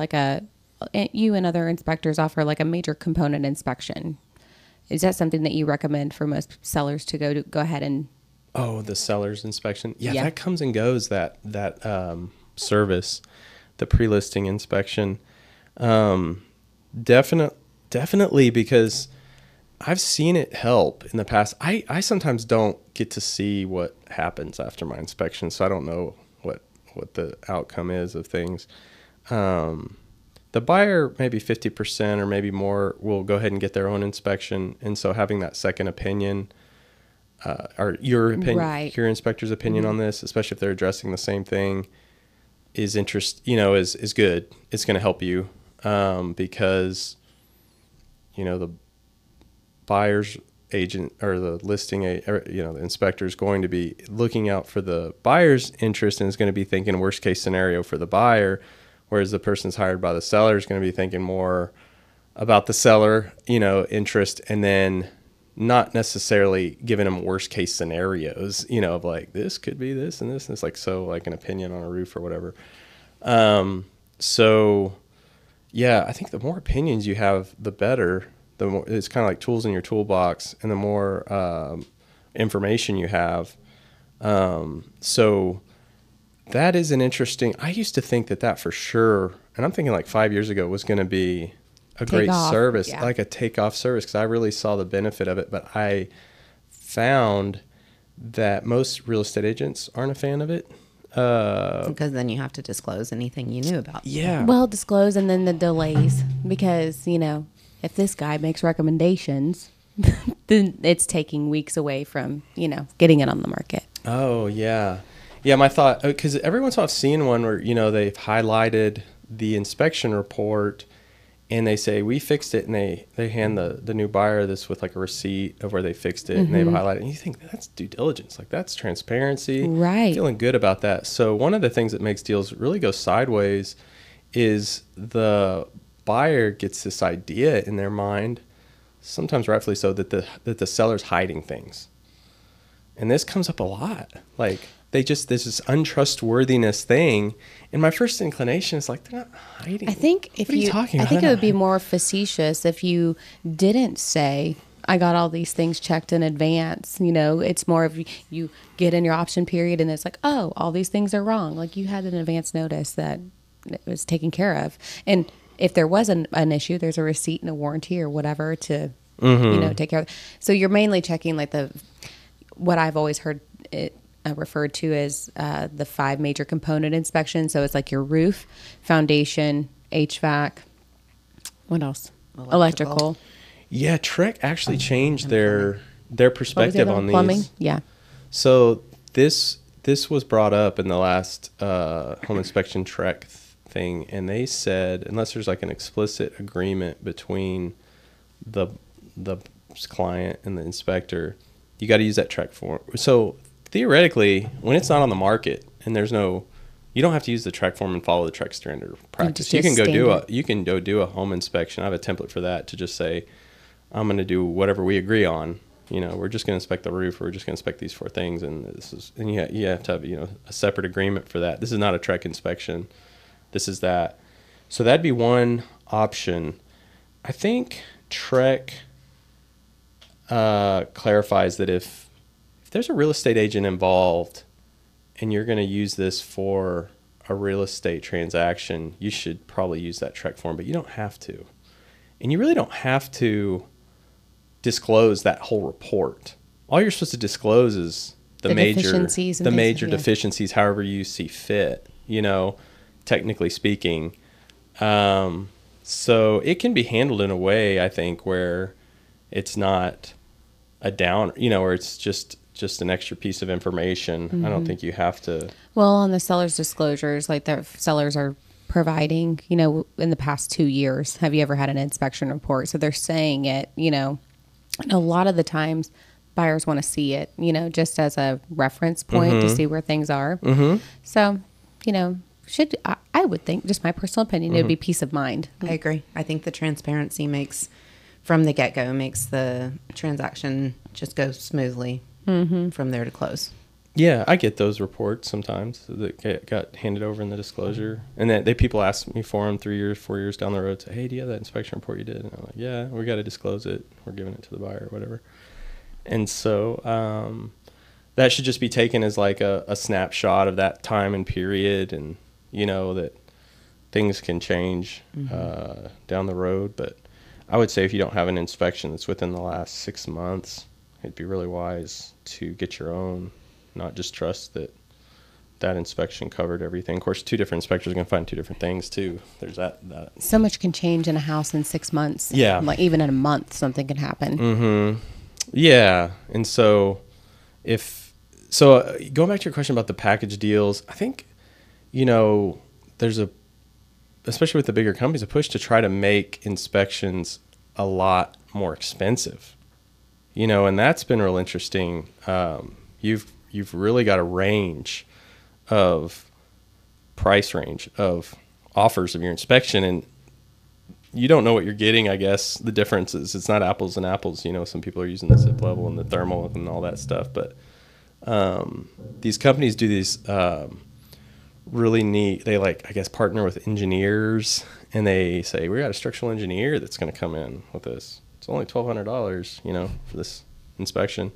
you and other inspectors offer like a major component inspection. Is that something that you recommend for most sellers to go ahead and? Oh, the seller's inspection. Yeah, that comes and goes, that service, the pre-listing inspection. Definitely, because I've seen it help in the past. I sometimes don't get to see what happens after my inspection, so I don't know what the outcome is of things. The buyer, maybe 50% or maybe more, will go ahead and get their own inspection, and so having that second opinion, or your opinion, Right. your inspector's opinion on this, especially if they're addressing the same thing, is is good. It's going to help you, because the buyer's agent or the the inspector is going to be looking out for the buyer's interest and is going to be thinking worst case scenario for the buyer, whereas the person's hired by the seller is going to be thinking more about the seller, interest, and then not necessarily giving them worst case scenarios, of like, this could be this and this, and it's like, so like an opinion on a roof or whatever. So yeah, I think the more opinions you have, the better. The more, it's kind of like tools in your toolbox, and the more information you have. So that is an interesting. I used to think that for sure, and I'm thinking like 5 years ago, was going to be a great service, like a takeoff service, because I really saw the benefit of it. But I found that most real estate agents aren't a fan of it. Because then you have to disclose anything you knew about. Yeah. Well, disclose, and then the delays, because, if this guy makes recommendations, then it's taking weeks away from, getting it on the market. Oh, yeah. Yeah, my thought, because every once in a while I've seen one where, they've highlighted the inspection report and they say, we fixed it, and they hand the new buyer this with like a receipt of where they fixed it, and they've highlighted it. And you think, that's due diligence. Like, that's transparency. Right. Feeling good about that. So one of the things that makes deals really go sideways is the buyer gets this idea in their mind, sometimes rightfully so, that the seller's hiding things. And this comes up a lot. Like, there's this untrustworthiness thing, and my first inclination is like, they're not hiding. I think what are you talking about? I think it would be more facetious if you didn't say, I got all these things checked in advance. It's more of you get in your option period and it's like, oh, all these things are wrong. Like, you had an advance notice that it was taken care of. And if there was an issue, there's a receipt and a warranty or whatever to, take care of. So you're mainly checking like what I've always heard it referred to as the 5 major component inspection. So it's like your roof, foundation, HVAC. What else? Electrical. Yeah, Trek actually changed their perspective on these. Plumbing. Yeah. So this was brought up in the last home inspection Trek thing, and they said unless there's like an explicit agreement between the client and the inspector, you got to use that Trek form. So theoretically, when it's not on the market and you don't have to use the Trek form and follow the Trek standard of practice. You can go do a home inspection. I have a template for that to just say, I'm going to do whatever we agree on. We're just going to inspect the roof. We're just going to inspect these 4 things, and you have to have a separate agreement for that. This is not a Trek inspection. This is that. So that'd be one option. I think Trek clarifies that if there's a real estate agent involved and you're going to use this for a real estate transaction, you should probably use that Trek form, but you don't have to. And you really don't have to disclose that whole report. All you're supposed to disclose is the major deficiencies, however you see fit, technically speaking. So it can be handled in a way, I think, where it's not a down, where it's just an extra piece of information. Mm-hmm. I don't think you have to. Well, on the seller's disclosures, like the sellers are providing, in the past 2 years, have you ever had an inspection report? So they're saying it, a lot of the times buyers want to see it, just as a reference point to see where things are. Mm-hmm. So, I would think, just my personal opinion, it would be peace of mind. I agree. I think the transparency from the get-go, makes the transaction just go smoothly from there to close. Yeah, I get those reports sometimes that got handed over in the disclosure. And then people ask me for them 3 years, 4 years down the road, say, hey, do you have that inspection report you did? And I'm like, yeah, we got to disclose it. We're giving it to the buyer or whatever. And so that should just be taken as like a snapshot of that time and period, and, that things can change down the road. But I would say if you don't have an inspection that's within the last 6 months, it'd be really wise to get your own, not just trust that inspection covered everything. Of course, 2 different inspectors are going to find 2 different things too. There's that. So much can change in a house in 6 months. Yeah. Like even in a month, something can happen. Mm-hmm. Yeah. And so going back to your question about the package deals, I think, there's especially with the bigger companies, a push to try to make inspections a lot more expensive, and that's been real interesting. You've really got a price range of offers of your inspection, and you don't know what you're getting. I guess the difference is it's not apples and apples. Some people are using the zip level and the thermal and all that stuff, but these companies do these really neat. They partner with engineers, and they say, we got a structural engineer that's going to come in with this. It's only $1,200, for this inspection.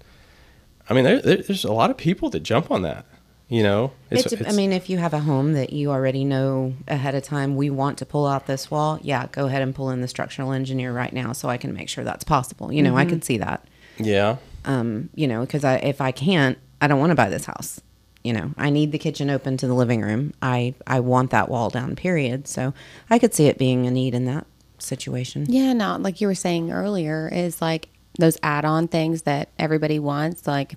I mean, there's a lot of people that jump on that. If you have a home that you already know ahead of time, we want to pull out this wall. Yeah, go ahead and pull in the structural engineer right now, so I can make sure that's possible. I could see that. Yeah. Because if I can't, I don't want to buy this house. I need the kitchen open to the living room. I want that wall down, period. So I could see it being a need in that situation. Yeah, no, like you were saying earlier, is like those add-on things that everybody wants. Like,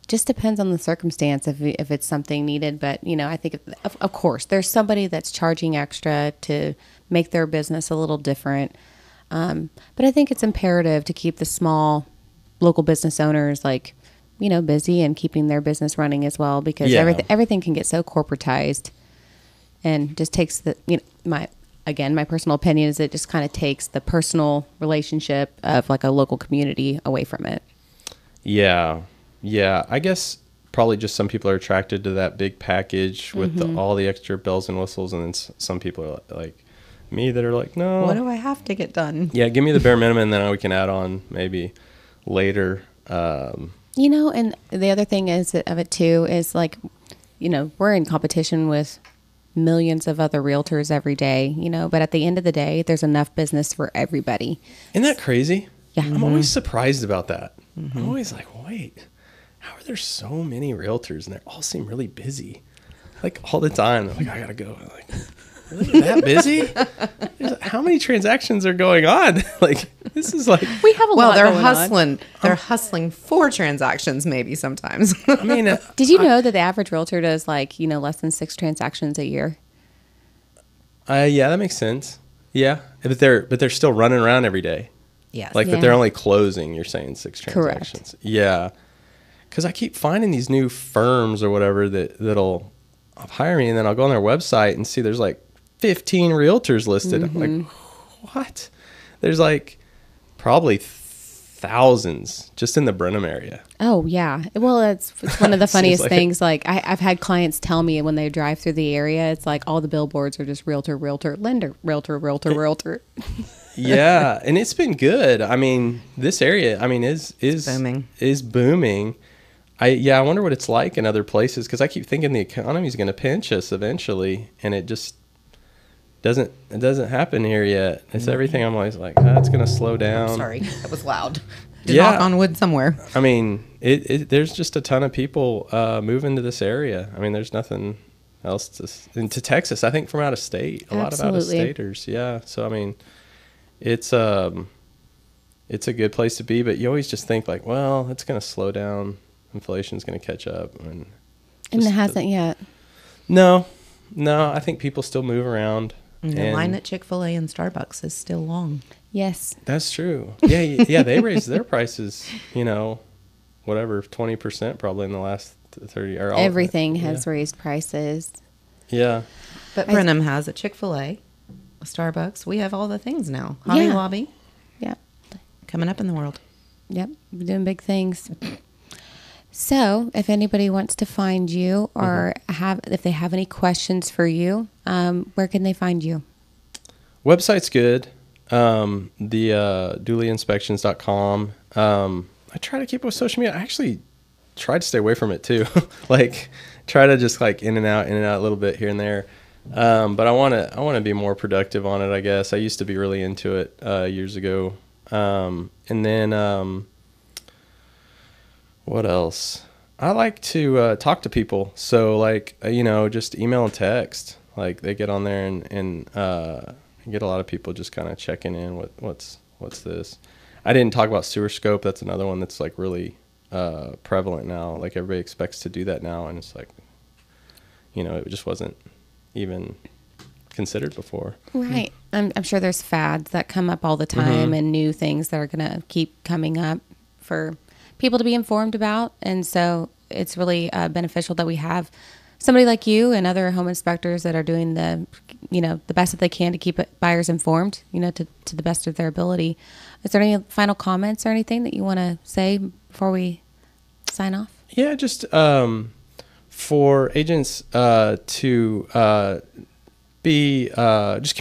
just depends on the circumstance if it's something needed. But, I think, of course, there's somebody that's charging extra to make their business a little different. But I think it's imperative to keep the small local business owners busy and keeping their business running as well, because everything can get so corporatized and just takes my personal opinion is it just kind of takes the personal relationship of like a local community away from it. Yeah. I guess probably just some people are attracted to that big package with all the extra bells and whistles. And then some people are like me that are like, no, what do I have to get done? Yeah. Give me the bare minimum. And then we can add on maybe later. And the other thing of it too is we're in competition with millions of other realtors every day, but at the end of the day, there's enough business for everybody. Isn't that crazy? Yeah. I'm always surprised about that. I'm always like, wait, how are there so many realtors and they all seem really busy? Like all the time. They're like, I gotta go. I'm like, really that busy? How many transactions are going on? Like, this is like we have a lot. They're hustling. They're hustling for transactions, maybe sometimes. I mean, did you know that the average realtor does less than 6 transactions a year? Yeah, that makes sense. Yeah, but they're still running around every day. Yes. But they're only closing. You're saying 6 transactions. Correct. Yeah, because I keep finding these new firms or whatever that'll hire me, and then I'll go on their website and see there's 15 realtors listed. I'm like, what? There's probably thousands just in the Brenham area. Oh yeah. Well, it's one of the funniest things. I've had clients tell me when they drive through the area, it's all the billboards are just realtor, lender, realtor. Yeah, and it's been good. I mean, this area, is booming. Is booming. I wonder what it's like in other places, because I keep thinking the economy is going to pinch us eventually, and it just doesn't happen here yet. It's everything. I'm always like, it's going to slow down. I'm sorry, that was loud. Knock on wood somewhere. I mean, there's just a ton of people moving to this area. I mean, there's nothing else into Texas. I think from out of state, a lot of out of staters. Yeah, so I mean, it's a good place to be, but you always just think well, it's going to slow down. Inflation's going to catch up, and it hasn't yet. No, I think people still move around. The line at Chick-fil-A and Starbucks is still long. Yes, that's true. Yeah, they raised their prices. 20% probably in the last 30. Everything has raised prices. Yeah, but Brenham has a Chick-fil-A, a Starbucks. We have all the things now. Hobby Lobby. Yeah, coming up in the world. Yep, we're doing big things. So if anybody wants to find you or if they have any questions for you, where can they find you? Website's good. The DooleyInspections.com. I try to keep up with social media. I actually try to stay away from it too. Try to just in and out a little bit here and there. But I want to be more productive on it, I guess. I used to be really into it years ago. And then what else? I like to talk to people. So like, just email and text. Like they get on there and get a lot of people just kind of checking in. What's this? I didn't talk about sewer scope. That's another one that's like really prevalent now. Like everybody expects to do that now. And it's like, it just wasn't even considered before. Right. I'm sure there's fads that come up all the time and new things that are going to keep coming up for people to be informed about. And so it's really beneficial that we have somebody like you and other home inspectors that are doing the best that they can to keep buyers informed, to the best of their ability. Is there any final comments or anything that you want to say before we sign off? Yeah, just for agents to be just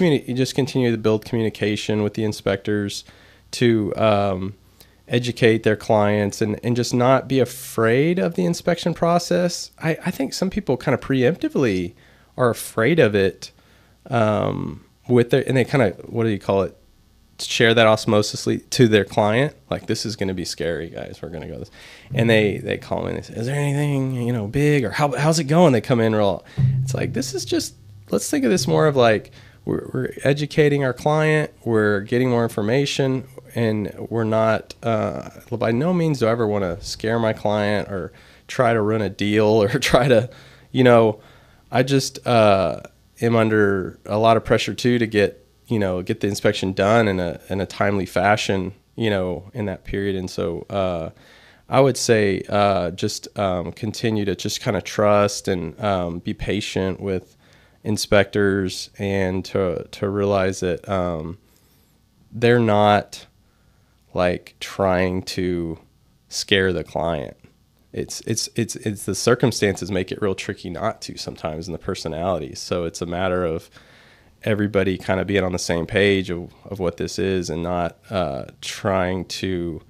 continue to build communication with the inspectors, to educate their clients and just not be afraid of the inspection process. I think some people kind of preemptively are afraid of it and they kind of, what do you call it? Share that osmosisly to their client. Like, this is going to be scary, guys. We're going to go this. And they call me and they say, is there anything, big, or how's it going? They come in real. It's like, this is just, let's think of this more of like, we're educating our client. We're getting more information, and we're not, by no means do I ever want to scare my client or try to run a deal or try to, I just am under a lot of pressure too to get the inspection done in a timely fashion, in that period. And so I would say just continue to just kind of trust and be patient with inspectors, and to realize that they're not like trying to scare the client. It's the circumstances make it real tricky not to sometimes, in the personalities. So it's a matter of everybody kind of being on the same page of what this is, and not trying to,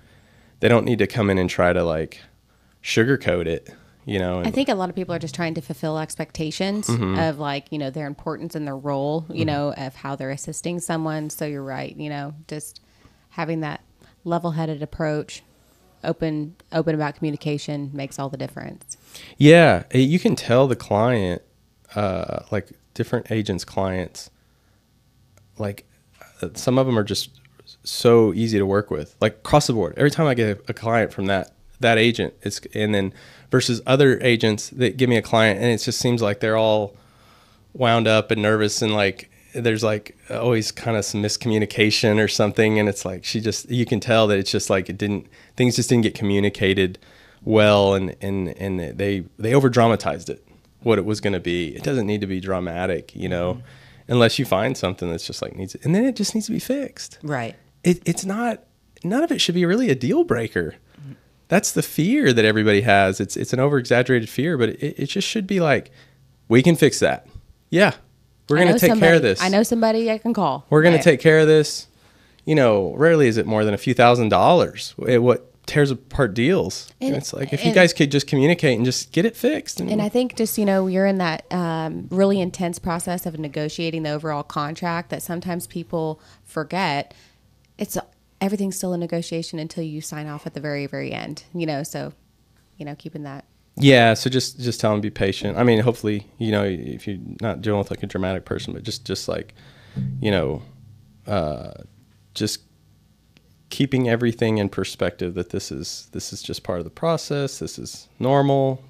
they don't need to come in and try to like sugarcoat it, I think a lot of people are just trying to fulfill expectations of like, their importance in their role, of how they're assisting someone. So you're right, just having that level-headed approach, open about communication makes all the difference. Yeah. You can tell the client, like different agents' clients, like some of them are just so easy to work with, like across the board. Every time I get a client from that agent, and then versus other agents that give me a client, and it just seems like they're all wound up and nervous, and like there's like always kind of some miscommunication or something, and it's like you can tell that it's just like things just didn't get communicated well, and they over dramatized it, what it was going to be. It doesn't need to be dramatic, unless you find something that's just like and then it just needs to be fixed. Right. It's not, none of it should be really a deal breaker. That's the fear that everybody has. It's an over exaggerated fear, but it just should be like, we can fix that. Yeah. We're going to take care of this. I know somebody I can call. We're going to take care of this. Rarely is it more than a few $1,000s. What tears apart deals. And it's like, if you guys could just communicate and just get it fixed. And I think just, you're in that really intense process of negotiating the overall contract that sometimes people forget. Everything's still a negotiation until you sign off at the very, very end, so, keeping that. Yeah. So just tell them, be patient. I mean, hopefully, if you're not dealing with like a dramatic person, but just like, just keeping everything in perspective, that this is just part of the process. This is normal.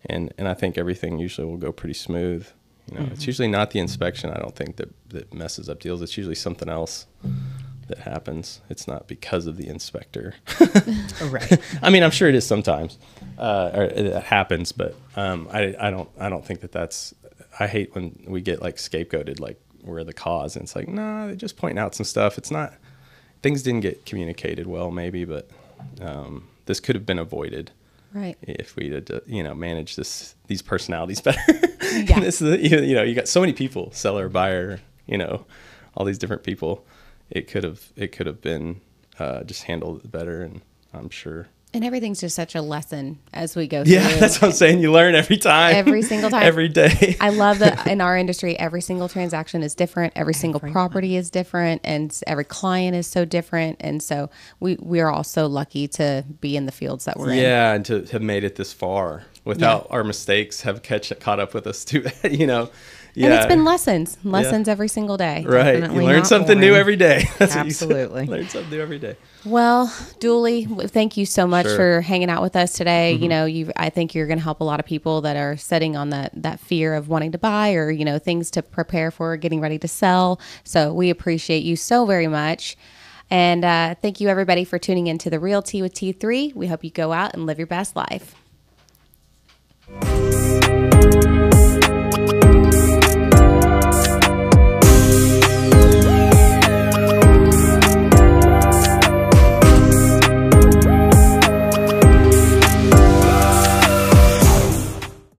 And I think everything usually will go pretty smooth. It's usually not the inspection, I don't think, that messes up deals. It's usually something else that happens. It's not because of the inspector. Right. I mean, I'm sure it is sometimes, or it happens, but I don't think that's. I hate when we get like scapegoated, like we're the cause, and it's like, no, they're just pointing out some stuff. It's not. Things didn't get communicated well, maybe, but this could have been avoided. Right. If we had, managed these personalities better. Yeah. This is, you got so many people, seller, buyer, all these different people. It could have been just handled better, and I'm sure And everything's just such a lesson as we go through. Yeah, that's what I'm saying. You learn every time. Every single time. Every day. I love that in our industry, every single transaction is different. Every single property is different. And every client is so different. And so we are all so lucky to be in the fields that we're in. Yeah, and to have made it this far without our mistakes have caught up with us too, you know. Yeah. And it's been lessons every single day. Right. Definitely you learn not something boring. new every day. That's Absolutely. Learn something new every day. Well, Dooley, thank you so much Sure. for hanging out with us today. You know, I think you're going to help a lot of people that are sitting on that fear of wanting to buy or, you know, things to prepare for getting ready to sell. So we appreciate you so very much. And thank you, everybody, for tuning in to The Realty with T3. We hope you go out and live your best life.